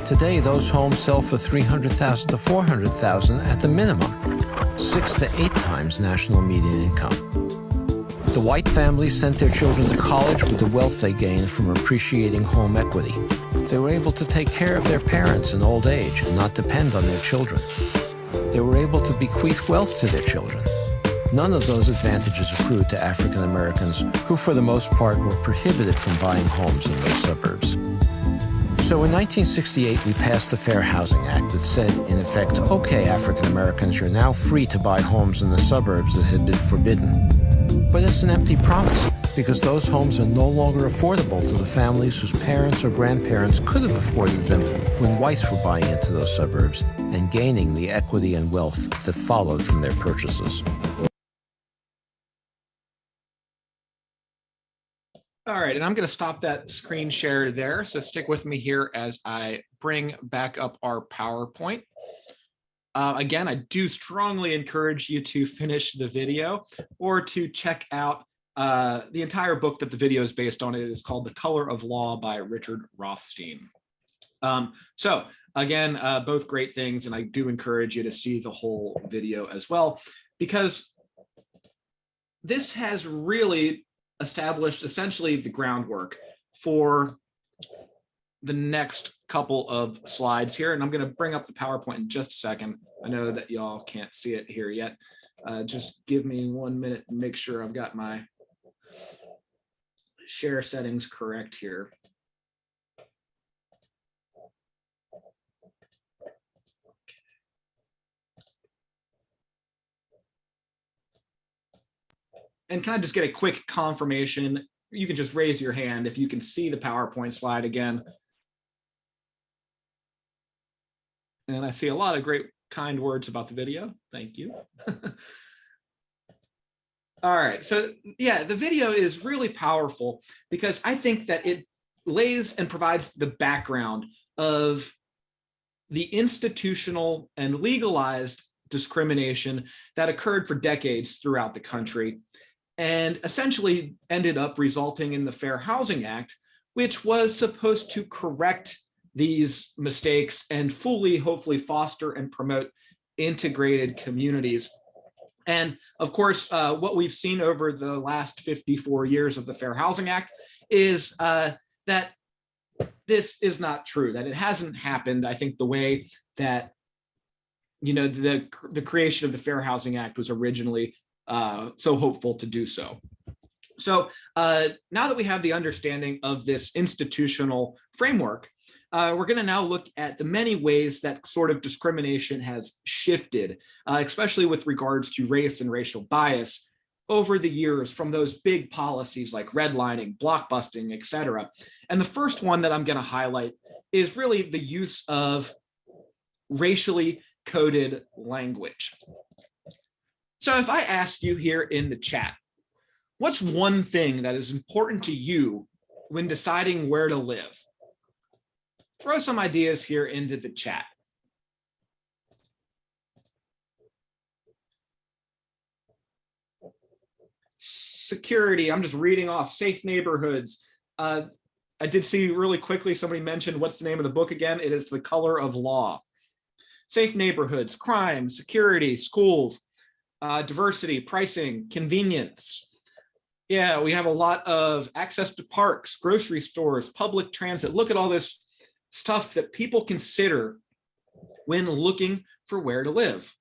Today, those homes sell for $300,000 to $400,000 at the minimum, 6 to 8 times national median income. The white families sent their children to college with the wealth they gained from appreciating home equity. They were able to take care of their parents in old age and not depend on their children. They were able to bequeath wealth to their children. None of those advantages accrued to African Americans who, for the most part, were prohibited from buying homes in those suburbs. So in 1968, we passed the Fair Housing Act that said, in effect, okay, African Americans, you're now free to buy homes in the suburbs that had been forbidden. But it's an empty promise, because those homes are no longer affordable to the families whose parents or grandparents could have afforded them when whites were buying into those suburbs and gaining the equity and wealth that followed from their purchases. All right, and I'm going to stop that screen share there. So stick with me here as I bring back up our PowerPoint. Again, I do strongly encourage you to finish the video or to check out the entire book that the video is based on. It is called The Color of Law by Richard Rothstein. So again, both great things, and I do encourage you to see the whole video as well, because this has really established essentially the groundwork for the next couple of slides here. And I'm going to bring up the PowerPoint in just a second. I know that y'all can't see it here yet. Just give me 1 minute to make sure I've got my share settings correct here. And can I just get a quick confirmation? You can just raise your hand if you can see the PowerPoint slide again. And I see a lot of great kind words about the video. Thank you. All right, so yeah, the video is really powerful because I think that it lays and provides the background of the institutional and legalized discrimination that occurred for decades throughout the country, and essentially ended up resulting in the Fair Housing Act, which was supposed to correct these mistakes and fully, hopefully, foster and promote integrated communities. And of course, what we've seen over the last 54 years of the Fair Housing Act is that this is not true, that it hasn't happened, I think, the way that, you know, the creation of the Fair Housing Act was originally so hopeful to do so. So now that we have the understanding of this institutional framework, we're going to now look at the many ways that sort of discrimination has shifted, especially with regards to race and racial bias over the years from those big policies like redlining, blockbusting, et cetera. And the first one that I'm going to highlight is really the use of racially coded language. So if I ask you here in the chat, what's one thing that is important to you when deciding where to live? Throw some ideas here into the chat. Security, I'm just reading off safe neighborhoods. I did see really quickly somebody mentioned, what's the name of the book again? It is The Color of Law. Safe neighborhoods, crime, security, schools, diversity, pricing, convenience. Yeah, we have a lot of access to parks, grocery stores, public transit. Look at all this stuff that people consider when looking for where to live.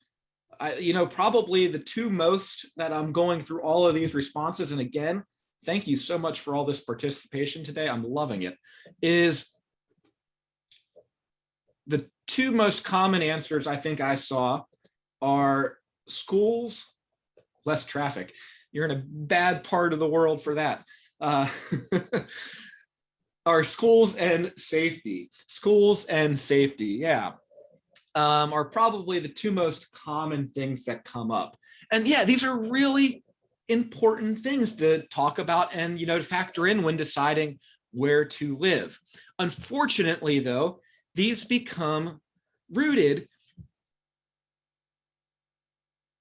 You know, probably the two most that I'm going through all of these responses, and again, thank you so much for all this participation today, I'm loving it, is the two most common answers I think I saw are schools, less traffic. You're in a bad part of the world for that. Or schools and safety. Schools and safety, yeah. Are probably the two most common things that come up. And yeah, these are really important things to talk about and, to factor in when deciding where to live. Unfortunately, though, these become rooted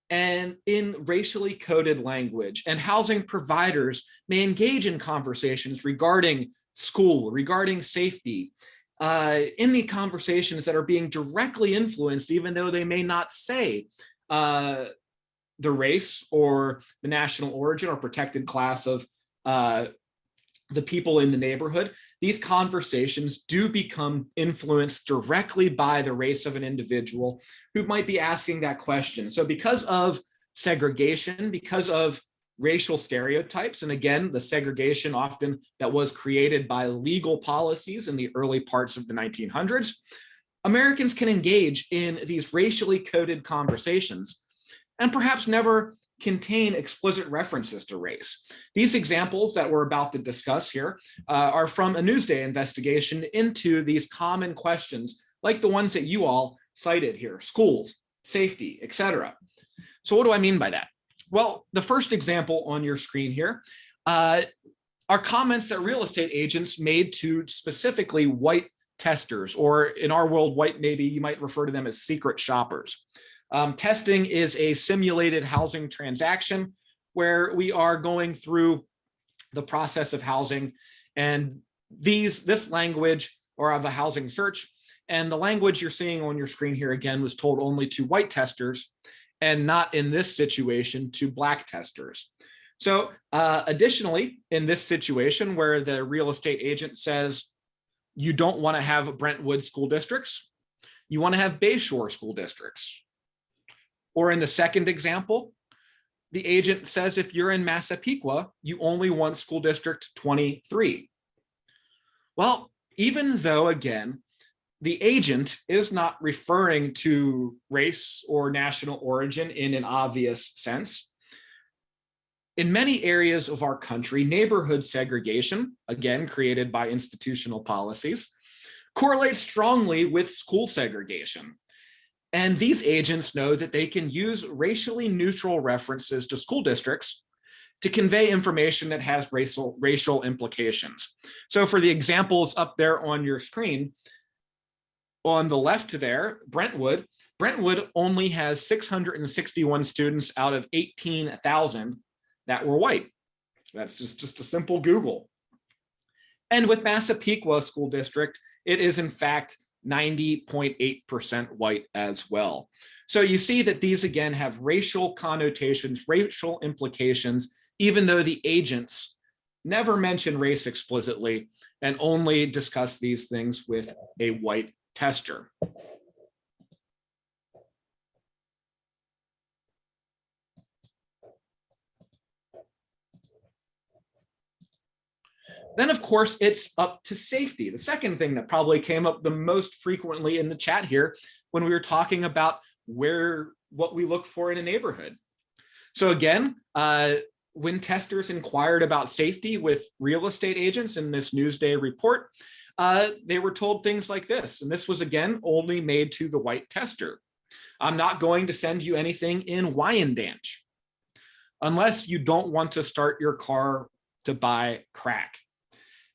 and in racially coded language, and housing providers may engage in conversations regarding school, regarding safety, in the conversations that are being directly influenced, even though they may not say the race or the national origin or protected class of the people in the neighborhood. These conversations do become influenced directly by the race of an individual who might be asking that question. So because of segregation, because of racial stereotypes, and again, the segregation often that was created by legal policies in the early parts of the 1900s, Americans can engage in these racially coded conversations and perhaps never contain explicit references to race. These examples that we're about to discuss here are from a Newsday investigation into these common questions, like the ones that you all cited here: schools, safety, etc. So what do I mean by that? Well, the first example on your screen here are comments that real estate agents made to specifically white testers, or in our world, white, maybe you might refer to them as secret shoppers. Testing is a simulated housing transaction where we are going through the process of housing, and this language, or of a housing search, and the language you're seeing on your screen here again was told only to white testers, and not in this situation to Black testers. So additionally, in this situation where the real estate agent says you don't want to have Brentwood school districts, you want to have Bayshore school districts. Or in the second example, the agent says if you're in Massapequa, you only want school district 23. Well, even though, again, the agent is not referring to race or national origin in an obvious sense, in many areas of our country, neighborhood segregation, again created by institutional policies, correlates strongly with school segregation. And these agents know that they can use racially neutral references to school districts to convey information that has racial implications. So for the examples up there on your screen, on the left there, Brentwood only has 661 students out of 18,000 that were white. That's just a simple Google. And with Massapequa School District, it is in fact 90.8% white as well. So you see that these again have racial connotations, racial implications, even though the agents never mention race explicitly and only discuss these things with a white tester. Then, of course, it's up to safety. The second thing that probably came up the most frequently in the chat here when we were talking about what we look for in a neighborhood. So again, when testers inquired about safety with real estate agents in this Newsday report, they were told things like this, and this was again only made to the white tester. I'm not going to send you anything in Wyandanch unless you don't want to start your car to buy crack.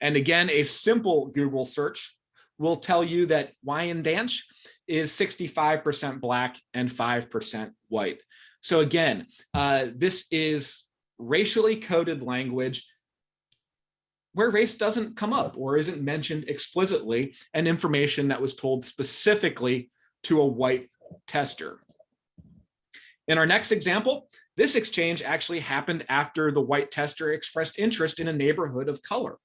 And again, a simple Google search will tell you that Wyandanch is 65% Black and 5% white. So again, this is racially coded language where race doesn't come up or isn't mentioned explicitly, and information that was told specifically to a white tester. In our next example, this exchange actually happened after the white tester expressed interest in a neighborhood of color.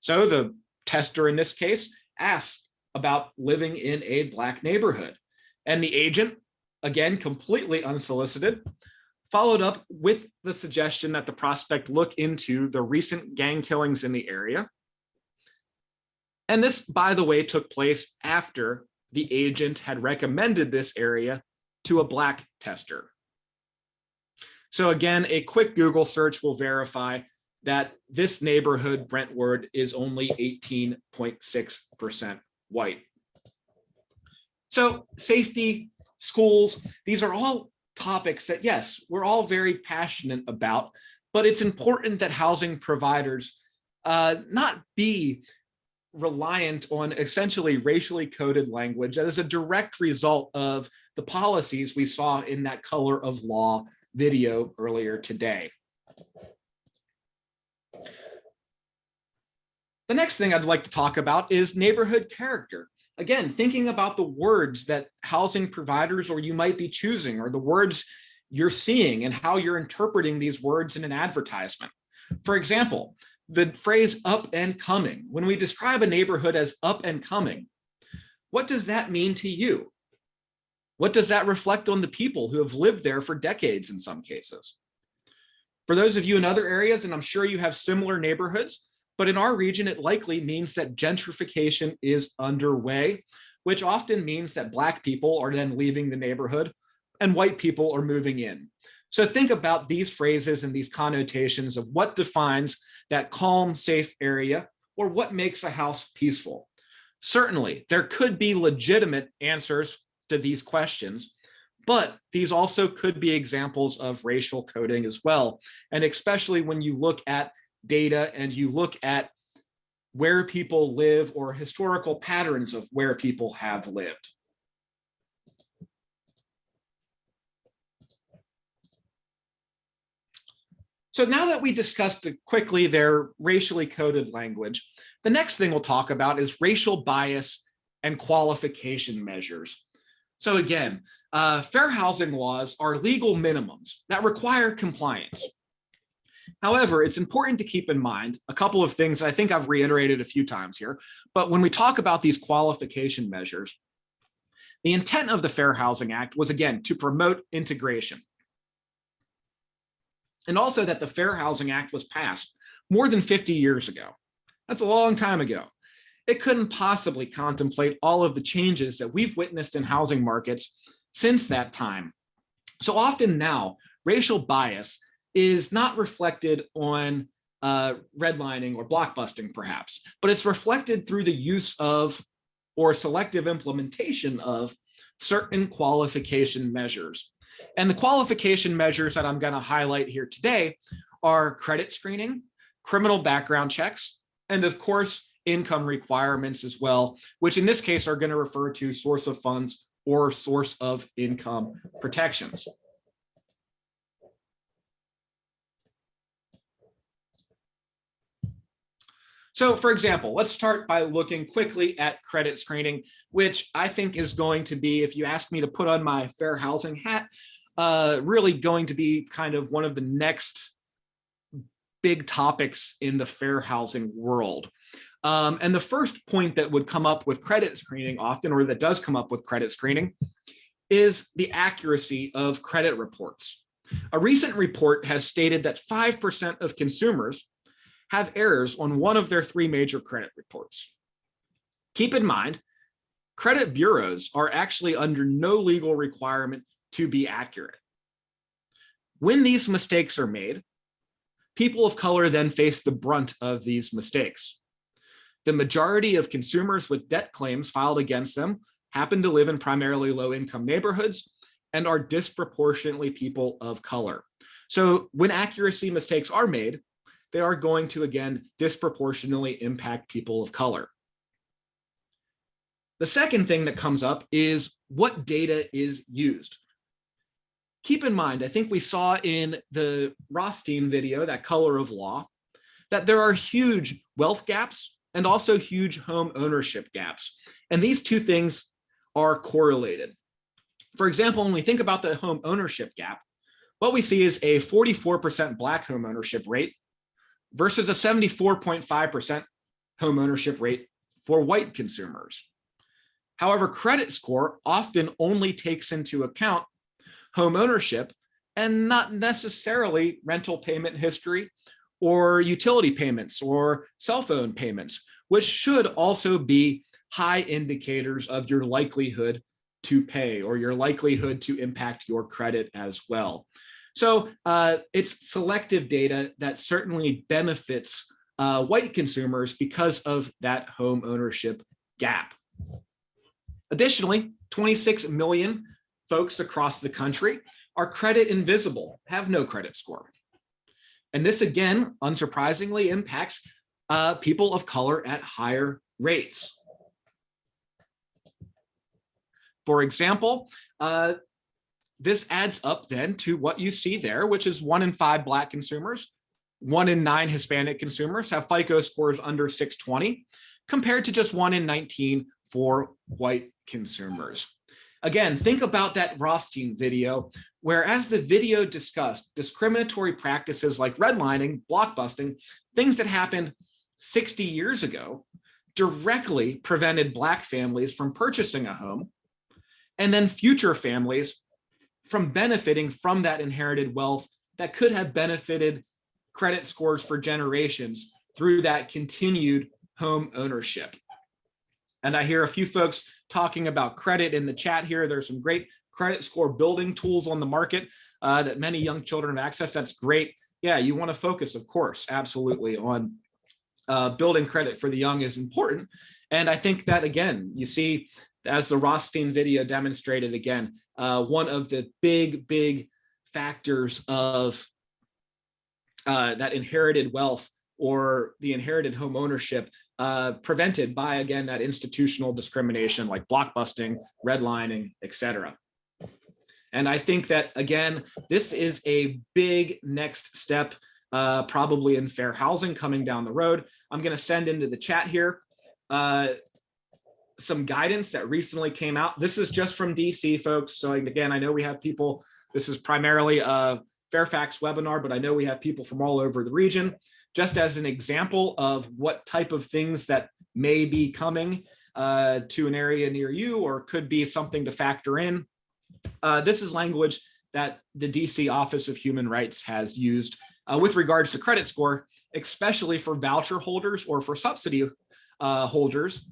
So the tester in this case asked about living in a Black neighborhood, and the agent, again completely unsolicited, followed up with the suggestion that the prospect look into the recent gang killings in the area. And this, by the way, took place after the agent had recommended this area to a Black tester. So again, a quick Google search will verify that this neighborhood, Brentwood, is only 18.6% white. So safety, schools, these are all topics that, yes, we're all very passionate about, but it's important that housing providers not be reliant on essentially racially coded language that is a direct result of the policies we saw in that color of law video earlier today. The next thing I'd like to talk about is neighborhood character. Again, thinking about the words that housing providers or you might be choosing, or the words you're seeing and how you're interpreting these words in an advertisement. For example, the phrase up and coming. When we describe a neighborhood as up and coming, what does that mean to you? What does that reflect on the people who have lived there for decades in some cases? For those of you in other areas, and I'm sure you have similar neighborhoods, but in our region, it likely means that gentrification is underway, which often means that Black people are then leaving the neighborhood and white people are moving in. So think about these phrases and these connotations of what defines that calm, safe area, or what makes a house peaceful. Certainly, there could be legitimate answers to these questions, but these also could be examples of racial coding as well. And especially when you look at data and you look at where people live or historical patterns of where people have lived. So now that we discussed quickly their racially coded language, the next thing we'll talk about is racial bias and qualification measures. So again, fair housing laws are legal minimums that require compliance. However, it's important to keep in mind a couple of things I think I've reiterated a few times here, but when we talk about these qualification measures, the intent of the Fair Housing Act was, again, to promote integration. And also that the Fair Housing Act was passed more than 50 years ago. That's a long time ago. It couldn't possibly contemplate all of the changes that we've witnessed in housing markets since that time. So often now, racial bias is not reflected on redlining or blockbusting perhaps, but it's reflected through the use of or selective implementation of certain qualification measures. And the qualification measures that I'm going to highlight here today are credit screening, criminal background checks, and of course, income requirements as well, which in this case are going to refer to source of funds or source of income protections. So for example, let's start by looking quickly at credit screening, which I think is going to be, if you ask me to put on my fair housing hat, really going to be kind of one of the next big topics in the fair housing world. And the first point that would come up with credit screening often, or that does come up with credit screening, is the accuracy of credit reports. A recent report has stated that 5% of consumers have errors on one of their 3 major credit reports. Keep in mind, credit bureaus are actually under no legal requirement to be accurate. When these mistakes are made, people of color then face the brunt of these mistakes. The majority of consumers with debt claims filed against them happen to live in primarily low-income neighborhoods and are disproportionately people of color. So when accuracy mistakes are made, they are going to, again, disproportionately impact people of color. The second thing that comes up is what data is used. Keep in mind, I think we saw in the Rothstein video, that color of law, that there are huge wealth gaps and also huge home ownership gaps. And these two things are correlated. For example, when we think about the home ownership gap, what we see is a 44% Black home ownership rate versus a 74.5% home ownership rate for white consumers. However, credit score often only takes into account home ownership and not necessarily rental payment history or utility payments or cell phone payments, which should also be high indicators of your likelihood to pay or your likelihood to impact your credit as well. So it's selective data that certainly benefits white consumers because of that home ownership gap. Additionally, 26 million folks across the country are credit invisible, have no credit score. And this, again, unsurprisingly, impacts people of color at higher rates. For example, this adds up then to what you see there, which is 1 in 5 Black consumers, 1 in 9 Hispanic consumers have FICO scores under 620, compared to just 1 in 19 for white consumers. Again, think about that Rothstein video, where as the video discussed, discriminatory practices like redlining, blockbusting, things that happened 60 years ago, directly prevented Black families from purchasing a home, and then future families from benefiting from that inherited wealth that could have benefited credit scores for generations through that continued home ownership. And I hear a few folks talking about credit in the chat here. There's some great credit score building tools on the market that many young children have access. That's great. Yeah, you want to focus, of course, absolutely, on building credit for the young is important. And I think that, again, you see, as the Rothstein video demonstrated, again, one of the big factors of that inherited wealth or the inherited home ownership prevented by, again, that institutional discrimination like blockbusting, redlining, etc. And I think that, again, this is a big next step, probably in fair housing coming down the road. I'm going to send into the chat here some guidance that recently came out. This is just from DC, folks. So again, I know we have people, this is primarily a Fairfax webinar, but I know we have people from all over the region. Just as an example of what type of things that may be coming to an area near you or could be something to factor in. This is language that the DC Office of Human Rights has used with regards to credit score, especially for voucher holders or for subsidy holders,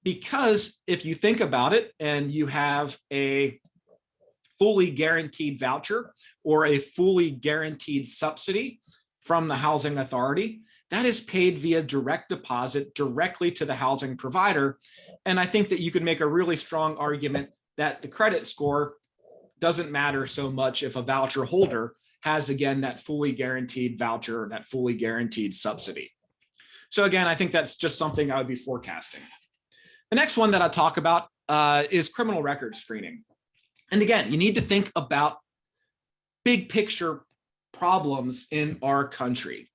because if you think about it and you have a fully guaranteed voucher or a fully guaranteed subsidy from the housing authority, that is paid via direct deposit directly to the housing provider. And I think that you could make a really strong argument that the credit score doesn't matter so much if a voucher holder has, again, that fully guaranteed voucher, that fully guaranteed subsidy. So again, I think that's just something I would be forecasting. The next one that I talk about is criminal record screening. And again, you need to think about big picture problems in our country.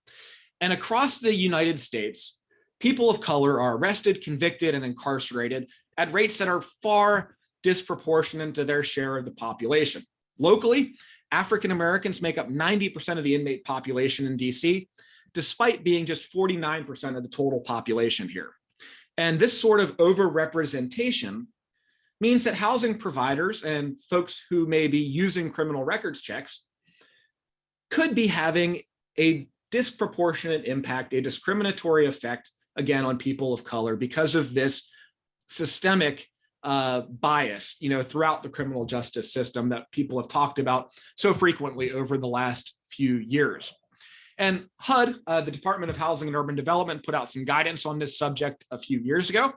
And across the United States, people of color are arrested, convicted, and incarcerated at rates that are far disproportionate to their share of the population. Locally, African Americans make up 90% of the inmate population in DC, despite being just 49% of the total population here. And this sort of overrepresentation means that housing providers and folks who may be using criminal records checks could be having a disproportionate impact, a discriminatory effect, again, on people of color because of this systemic bias, throughout the criminal justice system that people have talked about so frequently over the last few years. And HUD, the Department of Housing and Urban Development, put out some guidance on this subject a few years ago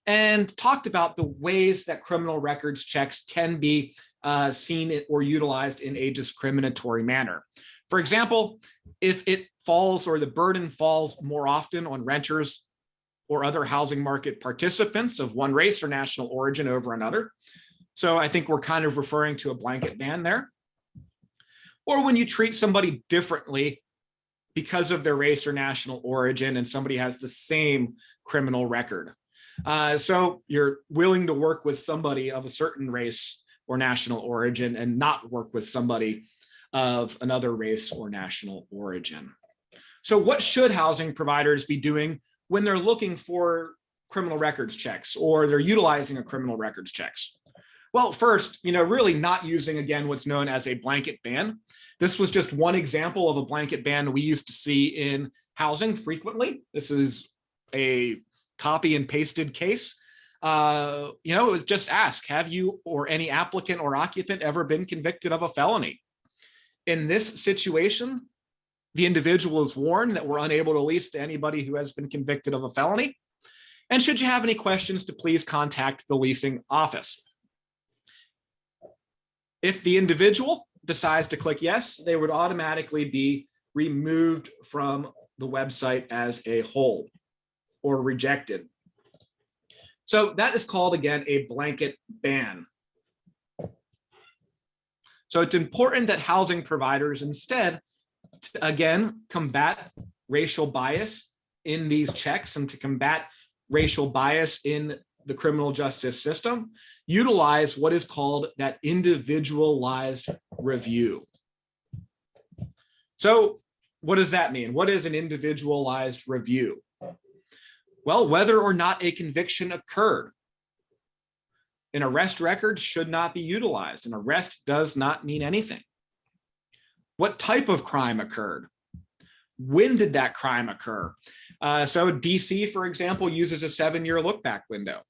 and talked about the ways that criminal records checks can be seen or utilized in a discriminatory manner. For example, if it falls or the burden falls more often on renters or other housing market participants of one race or national origin over another. So I think we're kind of referring to a blanket ban there. Or when you treat somebody differently because of their race or national origin and somebody has the same criminal record. So you're willing to work with somebody of a certain race or national origin and not work with somebody of another race or national origin. So what should housing providers be doing when they're looking for criminal records checks or they're utilizing a criminal records checks? Well, first, really not using, again, what's known as a blanket ban. This was just one example of a blanket ban we used to see in housing frequently. This is a copy and pasted case. Just ask, have you or any applicant or occupant ever been convicted of a felony? In this situation, the individual is warned that we're unable to lease to anybody who has been convicted of a felony. And should you have any questions, to please contact the leasing office. If the individual decides to click yes, they would automatically be removed from the website as a whole or rejected. So that is called, again, a blanket ban. So it's important that housing providers instead, again, combat racial bias in these checks and to combat racial bias in the criminal justice system, utilize what is called that individualized review. So what does that mean? What is an individualized review? Well, whether or not a conviction occurred. An arrest record should not be utilized. An arrest does not mean anything. What type of crime occurred? When did that crime occur? So DC, for example, uses a 7-year look-back window.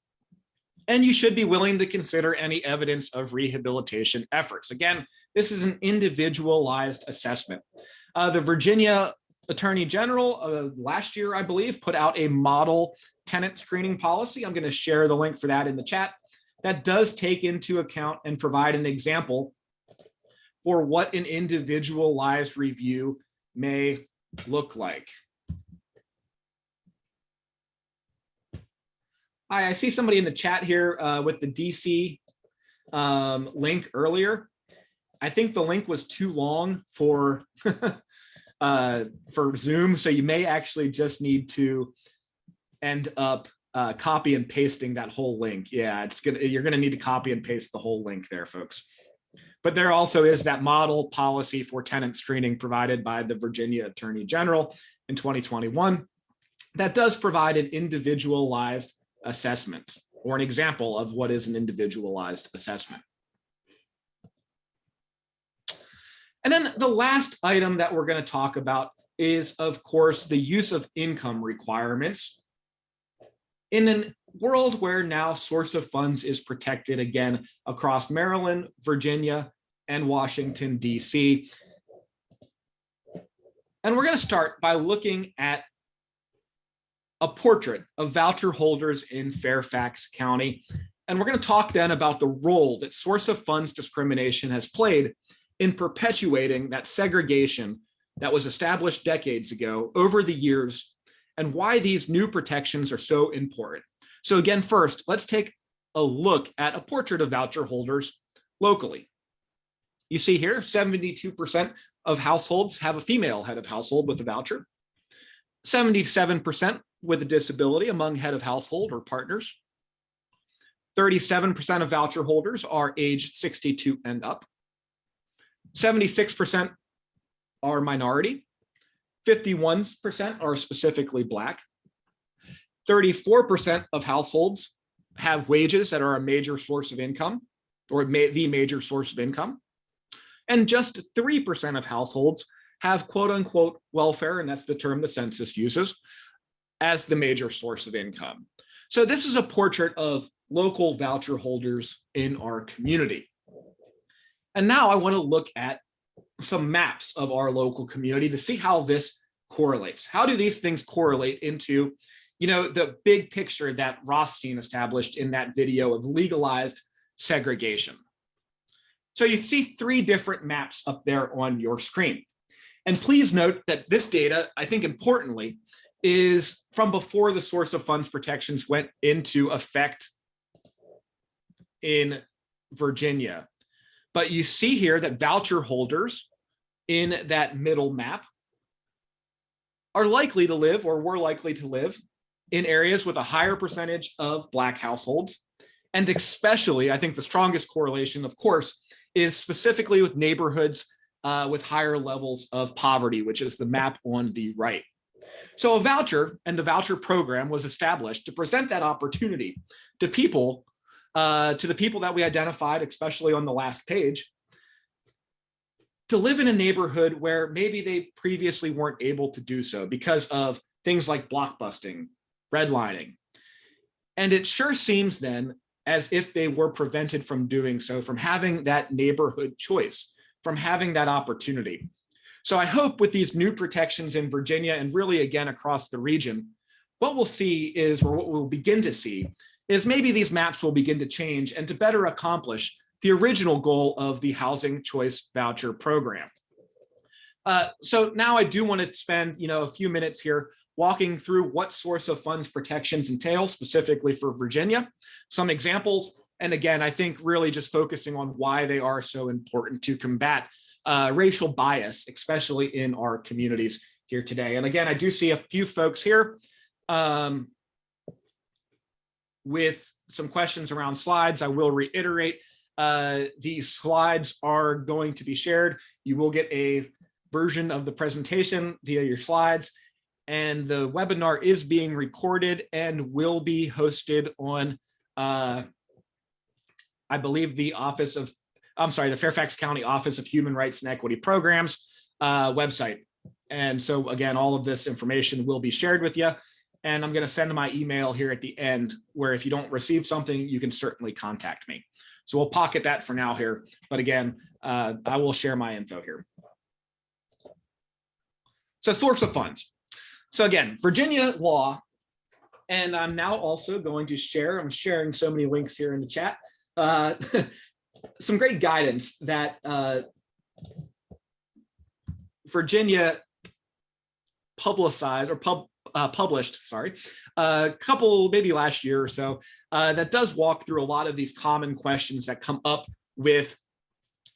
And you should be willing to consider any evidence of rehabilitation efforts. Again, this is an individualized assessment. The Virginia Attorney General last year, I believe, put out a model tenant screening policy. I'm going to share the link for that in the chat. That does take into account and provide an example for what an individualized review may look like. Hi, I see somebody in the chat here with the DC link earlier. I think the link was too long for Zoom, so you may actually just need to end up copy and pasting that whole link. Yeah, you're gonna need to copy and paste the whole link there, folks. But there also is that model policy for tenant screening provided by the Virginia Attorney General in 2021 that does provide an individualized assessment or an example of what is an individualized assessment. And then the last item that we're going to talk about is, of course, the use of income requirements in a world where now source of funds is protected again across Maryland, Virginia, and Washington, D.C. And we're going to start by looking at a portrait of voucher holders in Fairfax County. And we're going to talk then about the role that source of funds discrimination has played in perpetuating that segregation that was established decades ago over the years and why these new protections are so important. So again, first, let's take a look at a portrait of voucher holders locally. You see here, 72% of households have a female head of household with a voucher, 77% with a disability among head of household or partners, 37% of voucher holders are aged 62 and up, 76% are minority, 51% are specifically Black, 34% of households have wages that are a major source of income or the major source of income, and just 3% of households have quote unquote welfare, and that's the term the census uses, as the major source of income. So this is a portrait of local voucher holders in our community. And now I want to look at some maps of our local community to see how this correlates. How do these things correlate into, the big picture that Rothstein established in that video of legalized segregation? So you see 3 different maps up there on your screen. And please note that this data, I think importantly, is from before the source of funds protections went into effect in Virginia. But you see here that voucher holders in that middle map are likely to live, or were likely to live, in areas with a higher percentage of Black households. And especially, I think the strongest correlation, of course, is specifically with neighborhoods with higher levels of poverty, which is the map on the right. So a voucher and the voucher program was established to present that opportunity to people, to the people that we identified, especially on the last page, to live in a neighborhood where maybe they previously weren't able to do so because of things like blockbusting, redlining. And it sure seems then as if they were prevented from doing so, from having that neighborhood choice, from having that opportunity. So I hope with these new protections in Virginia and really again across the region, what we'll see is, or what we'll begin to see, is maybe these maps will begin to change and to better accomplish the original goal of the Housing Choice Voucher Program. So now I do want to spend a few minutes here walking through what source of funds protections entail specifically for Virginia, some examples, and again, I think really just focusing on why they are so important to combat racial bias, especially in our communities here today. And again, I do see a few folks here with some questions around slides. I will reiterate, these slides are going to be shared. You will get a version of the presentation via your slides, and the webinar is being recorded and will be hosted on, I believe, the Fairfax County Office of Human Rights and Equity Programs website. And so again, all of this information will be shared with you. And I'm going to send my email here at the end, where if you don't receive something, you can certainly contact me. So we'll pocket that for now here. But again, I will share my info here. So source of funds. So again, Virginia law, and I'm now also going to share, I'm sharing so many links here in the chat, some great guidance that Virginia published, a couple, maybe last year or so, that does walk through a lot of these common questions that come up with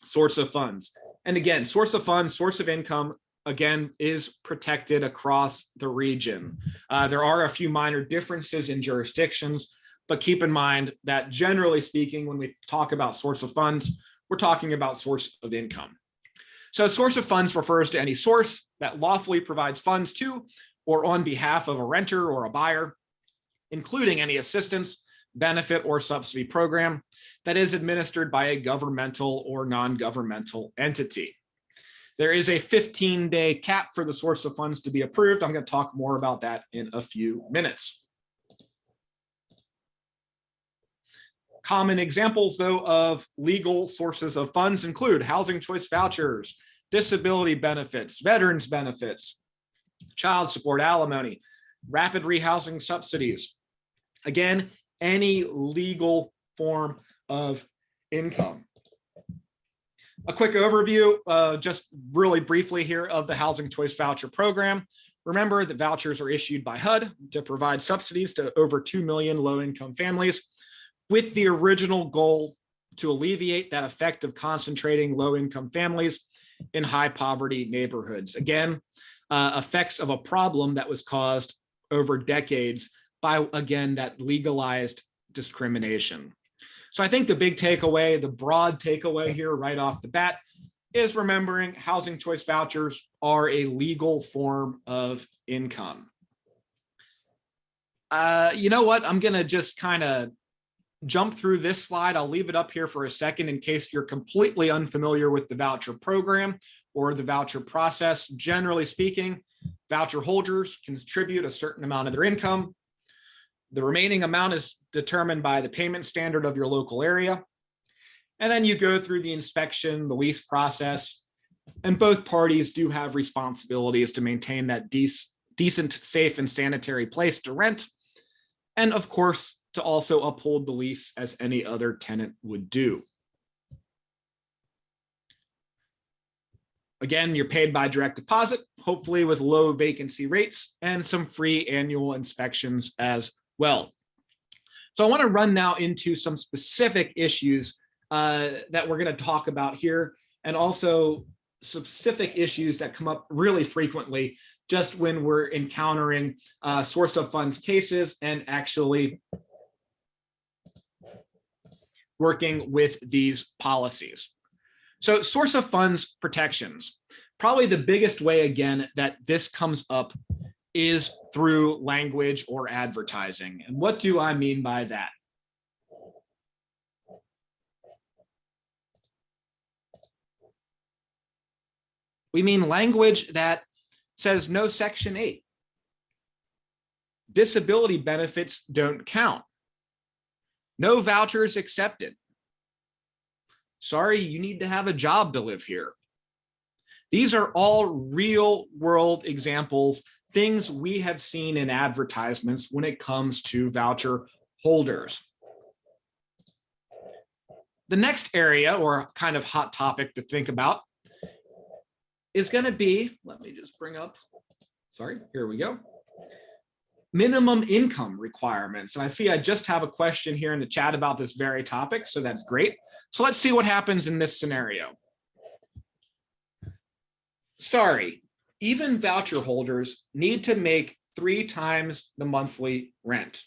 source of funds. And again, source of funds, source of income, again, is protected across the region. There are a few minor differences in jurisdictions, but keep in mind that generally speaking, when we talk about source of funds, we're talking about source of income. So source of funds refers to any source that lawfully provides funds to or on behalf of a renter or a buyer, including any assistance, benefit, or subsidy program that is administered by a governmental or non-governmental entity. There is a 15-day cap for the source of funds to be approved. I'm going to talk more about that in a few minutes. Common examples, though, of legal sources of funds include housing choice vouchers, disability benefits, veterans benefits, child support, alimony, rapid rehousing subsidies. Again, any legal form of income. A quick overview, just really briefly here, of the Housing Choice Voucher Program. Remember that vouchers are issued by HUD to provide subsidies to over 2 million low-income families, with the original goal to alleviate that effect of concentrating low-income families in high-poverty neighborhoods. Again, effects of a problem that was caused over decades by, again, that legalized discrimination. So I think the big takeaway, the broad takeaway here right off the bat, is remembering housing choice vouchers are a legal form of income. You know what? I'm going to just kind of jump through this slide. I'll leave it up here for a second in case you're completely unfamiliar with the voucher program or the voucher process. Generally speaking, voucher holders contribute a certain amount of their income. The remaining amount is determined by the payment standard of your local area. And then you go through the inspection, the lease process, and both parties do have responsibilities to maintain that decent, safe, and sanitary place to rent. And of course, to also uphold the lease as any other tenant would do. Again, you're paid by direct deposit, hopefully with low vacancy rates and some free annual inspections as well. So I want to run now into some specific issues that we're going to talk about here, and also specific issues that come up really frequently just when we're encountering source of funds cases and actually working with these policies. So source of funds protections, probably the biggest way, again, that this comes up is through language or advertising. And what do I mean by that? We mean language that says no Section 8. Disability benefits don't count. No vouchers accepted. Sorry, you need to have a job to live here. These are all real world examples, things we have seen in advertisements when it comes to voucher holders. The next area, or kind of hot topic to think about, is going to be, let me just bring up, sorry, here we go. Minimum income requirements. And I see I just have a question here in the chat about this very topic, so that's great. So let's see what happens in this scenario. Sorry, even voucher holders need to make 3 times the monthly rent.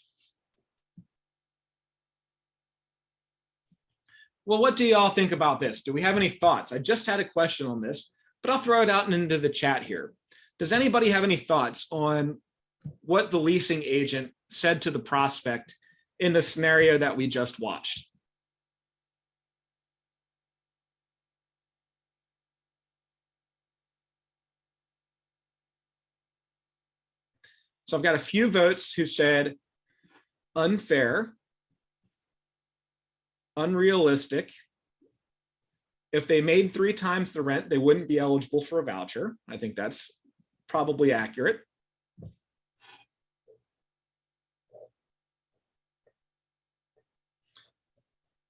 Well, what do y'all think about this? Do we have any thoughts? I just had a question on this, but I'll throw it out into the chat here. Does anybody have any thoughts on what the leasing agent said to the prospect in the scenario that we just watched? So I've got a few votes who said unfair, unrealistic. If they made 3 times the rent, they wouldn't be eligible for a voucher. I think that's probably accurate.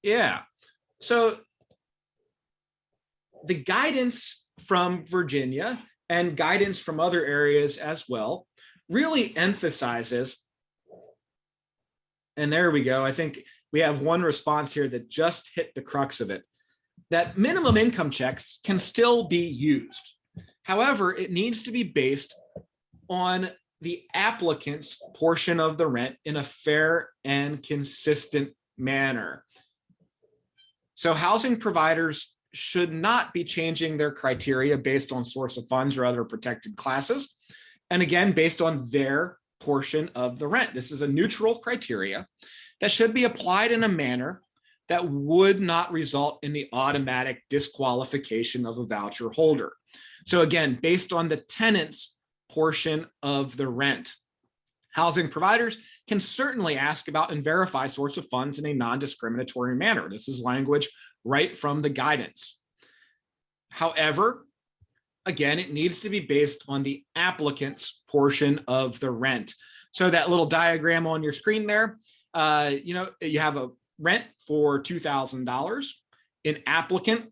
Yeah, so the guidance from Virginia and guidance from other areas as well really emphasizes, and there we go, I think we have one response here that just hit the crux of it, that minimum income checks can still be used. However, it needs to be based on the applicant's portion of the rent in a fair and consistent manner. So housing providers should not be changing their criteria based on source of funds or other protected classes. And again, based on their portion of the rent. This is a neutral criteria that should be applied in a manner that would not result in the automatic disqualification of a voucher holder. So again, based on the tenant's portion of the rent. Housing providers can certainly ask about and verify source of funds in a non-discriminatory manner. This is language right from the guidance. However, again, it needs to be based on the applicant's portion of the rent. So that little diagram on your screen there, you have a rent for $2,000. An applicant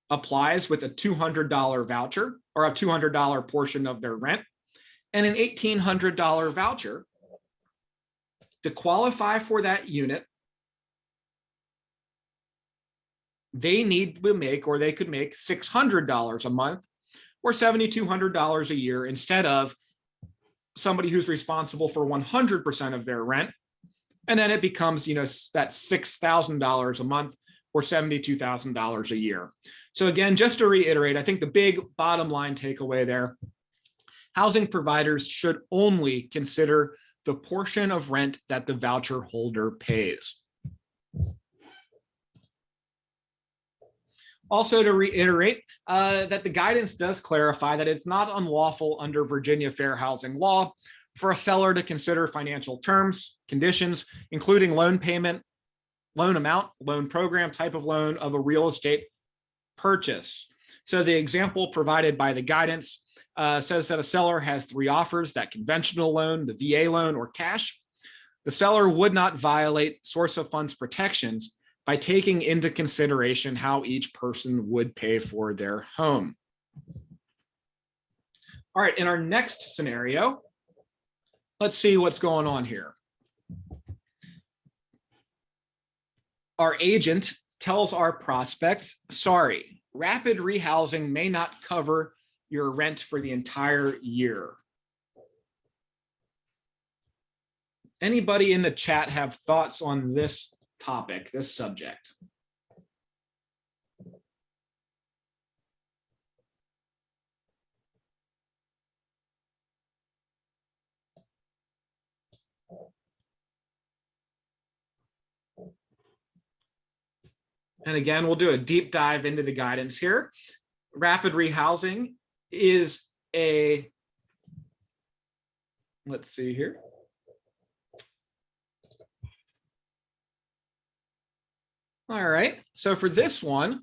applies with a $200 voucher or a $200 portion of their rent and an $1,800 voucher. To qualify for that unit, they need to make, or they could make $600 a month or $7,200 a year instead of somebody who's responsible for 100% of their rent. And then it becomes, that $6,000 a month or $72,000 a year. So again, just to reiterate, I think the big bottom line takeaway there, housing providers should only consider the portion of rent that the voucher holder pays. Also, to reiterate that the guidance does clarify that it's not unlawful under Virginia fair housing law for a seller to consider financial terms, conditions, including loan payment, loan amount, loan program, type of loan of a real estate purchase. So the example provided by the guidance says that a seller has 3 offers, that conventional loan, the VA loan, or cash. The seller would not violate source of funds protections by taking into consideration how each person would pay for their home. All right, in our next scenario, let's see what's going on here. Our agent tells our prospects, sorry, rapid rehousing may not cover your rent for the entire year. Anybody in the chat have thoughts on this topic, this subject? And again, we'll do a deep dive into the guidance here. Rapid rehousing is a, let's see here. All right, so for this one,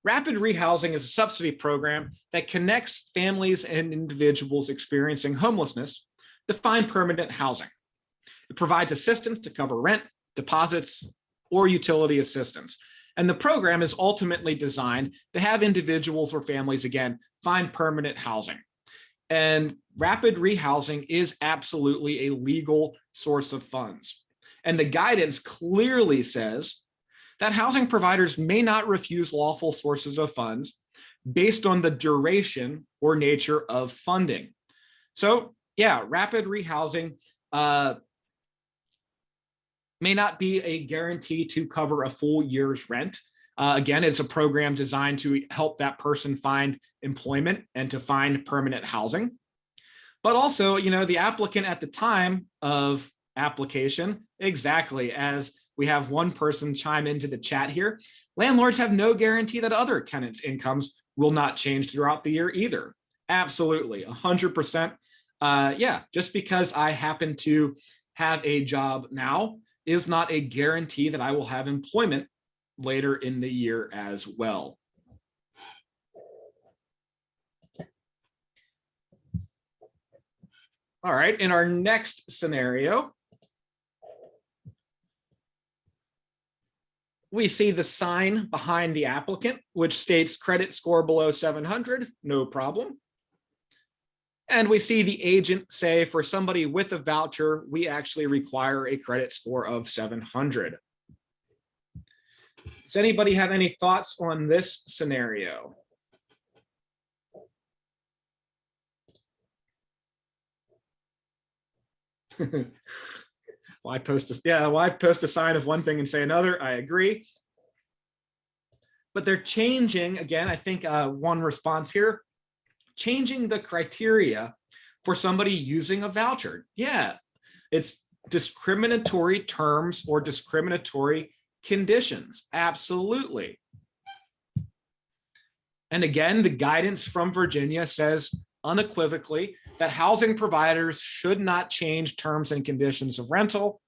Rapid rehousing is a subsidy program that connects families and individuals experiencing homelessness to find permanent housing. It provides assistance to cover rent, deposits, or utility assistance. And the program is ultimately designed to have individuals or families, again, find permanent housing. And rapid rehousing is absolutely a legal source of funds. And the guidance clearly says that housing providers may not refuse lawful sources of funds based on the duration or nature of funding. So yeah, rapid rehousing may not be a guarantee to cover a full year's rent. Again, it's a program designed to help that person find employment and to find permanent housing. But also, the applicant at the time of application, exactly as we have one person chime into the chat here, landlords have no guarantee that other tenants' incomes will not change throughout the year either. Absolutely, 100%. Yeah, just because I happen to have a job now is not a guarantee that I will have employment later in the year as well. All right, in our next scenario, we see the sign behind the applicant, which states credit score below 700, no problem. And we see the agent say for somebody with a voucher, we actually require a credit score of 700. Does anybody have any thoughts on this scenario? Why post a sign of one thing and say another? I agree. But they're changing, again, I think one response here, changing the criteria for somebody using a voucher. Yeah, it's discriminatory terms or discriminatory conditions. Absolutely. And again, the guidance from Virginia says unequivocally that housing providers should not change terms and conditions of rental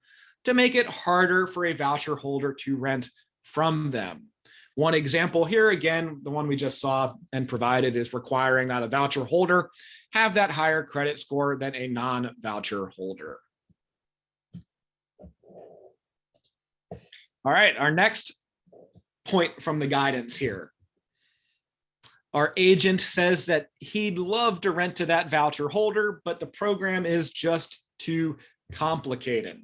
to make it harder for a voucher holder to rent from them. One example here, again, the one we just saw and provided, is requiring that a voucher holder have that higher credit score than a non-voucher holder. All right, our next point from the guidance here. Our agent says that he'd love to rent to that voucher holder, but the program is just too complicated.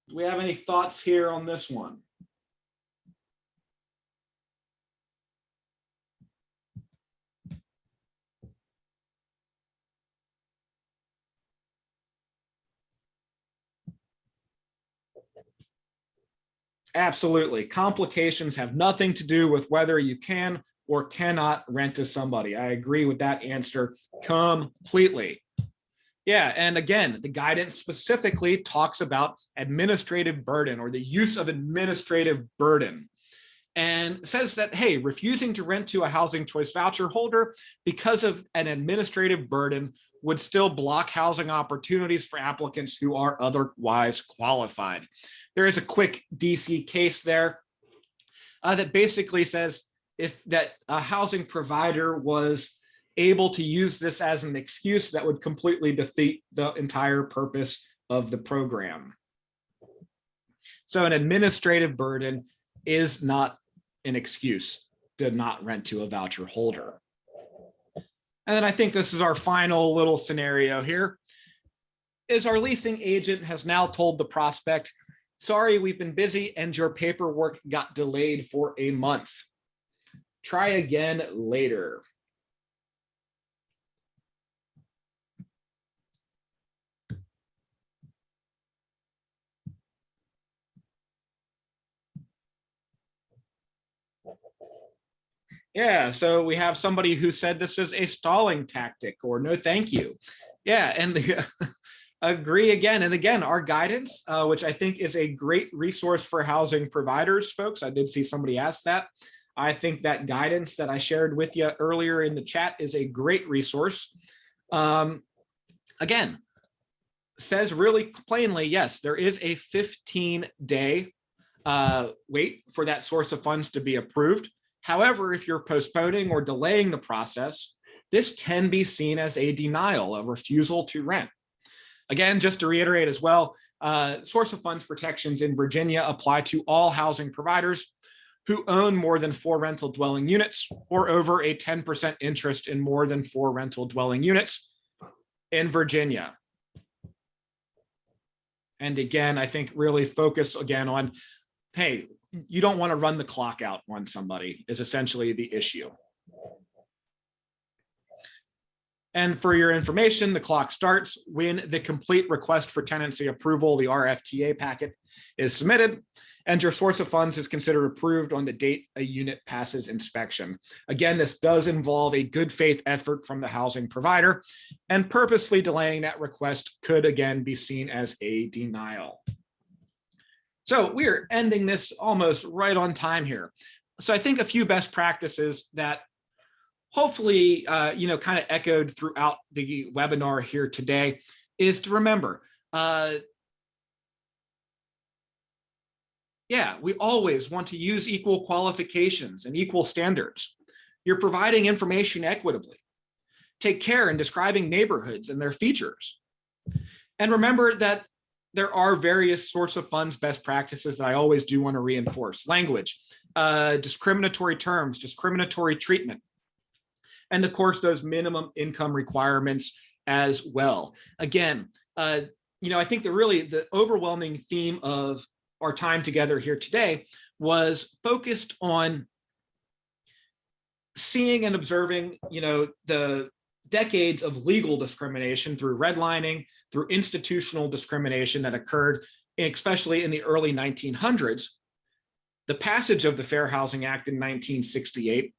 Do we have any thoughts here on this one? Absolutely. Complications have nothing to do with whether you can or cannot rent to somebody. I agree with that answer completely. Yeah, and again, the guidance specifically talks about administrative burden or the use of administrative burden, and says that, hey, refusing to rent to a housing choice voucher holder because of an administrative burden would still block housing opportunities for applicants who are otherwise qualified. There is a quick DC case there that basically says if that a housing provider was able to use this as an excuse, that would completely defeat the entire purpose of the program. So an administrative burden is not an excuse to not rent to a voucher holder. And then I think this is our final little scenario here, is our leasing agent has now told the prospect, sorry, we've been busy and your paperwork got delayed for a month. Try again later. Yeah, so we have somebody who said this is a stalling tactic or no thank you. Yeah, and agree again. And again, our guidance, which I think is a great resource for housing providers, folks. I did see somebody ask that. I think that guidance that I shared with you earlier in the chat is a great resource. Again, says really plainly, yes, there is a 15-day wait for that source of funds to be approved. However, if you're postponing or delaying the process, this can be seen as a denial, a refusal to rent. Again, just to reiterate as well, source of funds protections in Virginia apply to all housing providers who own more than 4 rental dwelling units or over a 10% interest in more than 4 rental dwelling units in Virginia. And again, I think really focus again on, hey, you don't want to run the clock out on somebody is essentially the issue. And for your information, the clock starts when the complete request for tenancy approval, the RFTA packet, is submitted, and your source of funds is considered approved on the date a unit passes inspection. Again, this does involve a good faith effort from the housing provider, and purposely delaying that request could again be seen as a denial. So we're ending this almost right on time here. So I think a few best practices that hopefully, kind of echoed throughout the webinar here today is to remember, we always want to use equal qualifications and equal standards. You're providing information equitably. Take care in describing neighborhoods and their features. And remember that there are various source of funds best practices that I always do want to reinforce. Language, discriminatory terms, discriminatory treatment, and of course, those minimum income requirements as well. Again, I think the overwhelming theme of our time together here today was focused on seeing and observing, the decades of legal discrimination through redlining, through institutional discrimination that occurred, especially in the early 1900s, the passage of the Fair Housing Act in 1968,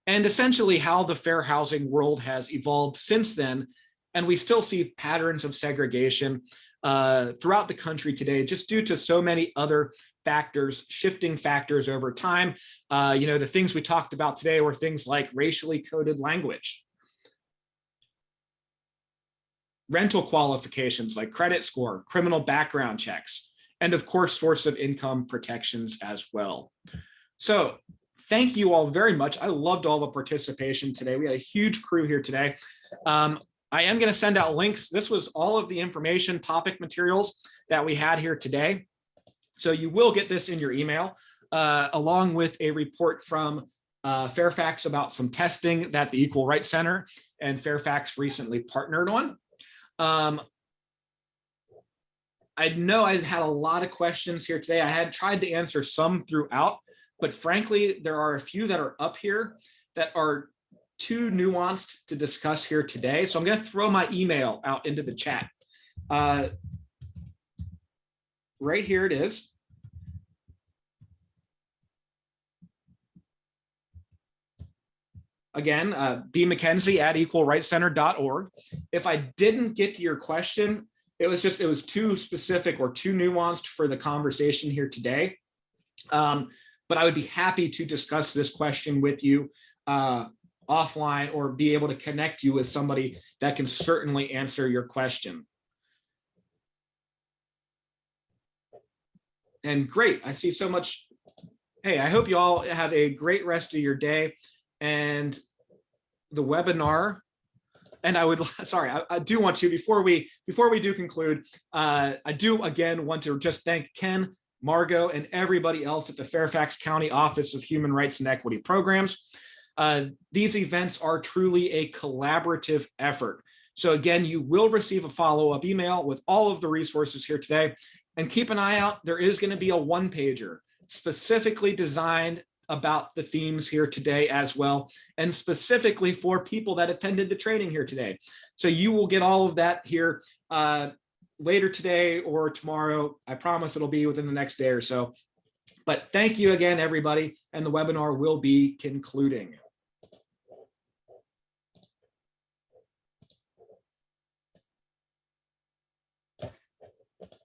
and essentially how the fair housing world has evolved since then. And we still see patterns of segregation throughout the country today, just due to so many other factors, shifting factors over time. The things we talked about today were things like racially coded language, rental qualifications like credit score, criminal background checks, and of course, source of income protections as well. So thank you all very much. I loved all the participation today. We had a huge crew here today. I am going to send out links. This was all of the information, topic materials that we had here today. So you will get this in your email, along with a report from Fairfax about some testing that the Equal Rights Center and Fairfax recently partnered on. I know I had a lot of questions here today. I had tried to answer some throughout, but frankly, there are a few that are up here that are too nuanced to discuss here today. So I'm going to throw my email out into the chat. Right here it is. Again, bmckenzie@equalrightscenter.org. If I didn't get to your question, it was too specific or too nuanced for the conversation here today. But I would be happy to discuss this question with you offline, or be able to connect you with somebody that can certainly answer your question. And great, I see so much. Hey, I hope you all have a great rest of your day. And the webinar, and I do want to, before we do conclude, I do again want to just thank Ken, Margot, and everybody else at the Fairfax County Office of Human Rights and Equity Programs. These events are truly a collaborative effort. So again, you will receive a follow-up email with all of the resources here today. And keep an eye out, there is going to be a one-pager specifically designed about the themes here today as well, and specifically for people that attended the training here today. So you will get all of that here later today or tomorrow. I promise it'll be within the next day or so. But thank you again, everybody, and the webinar will be concluding.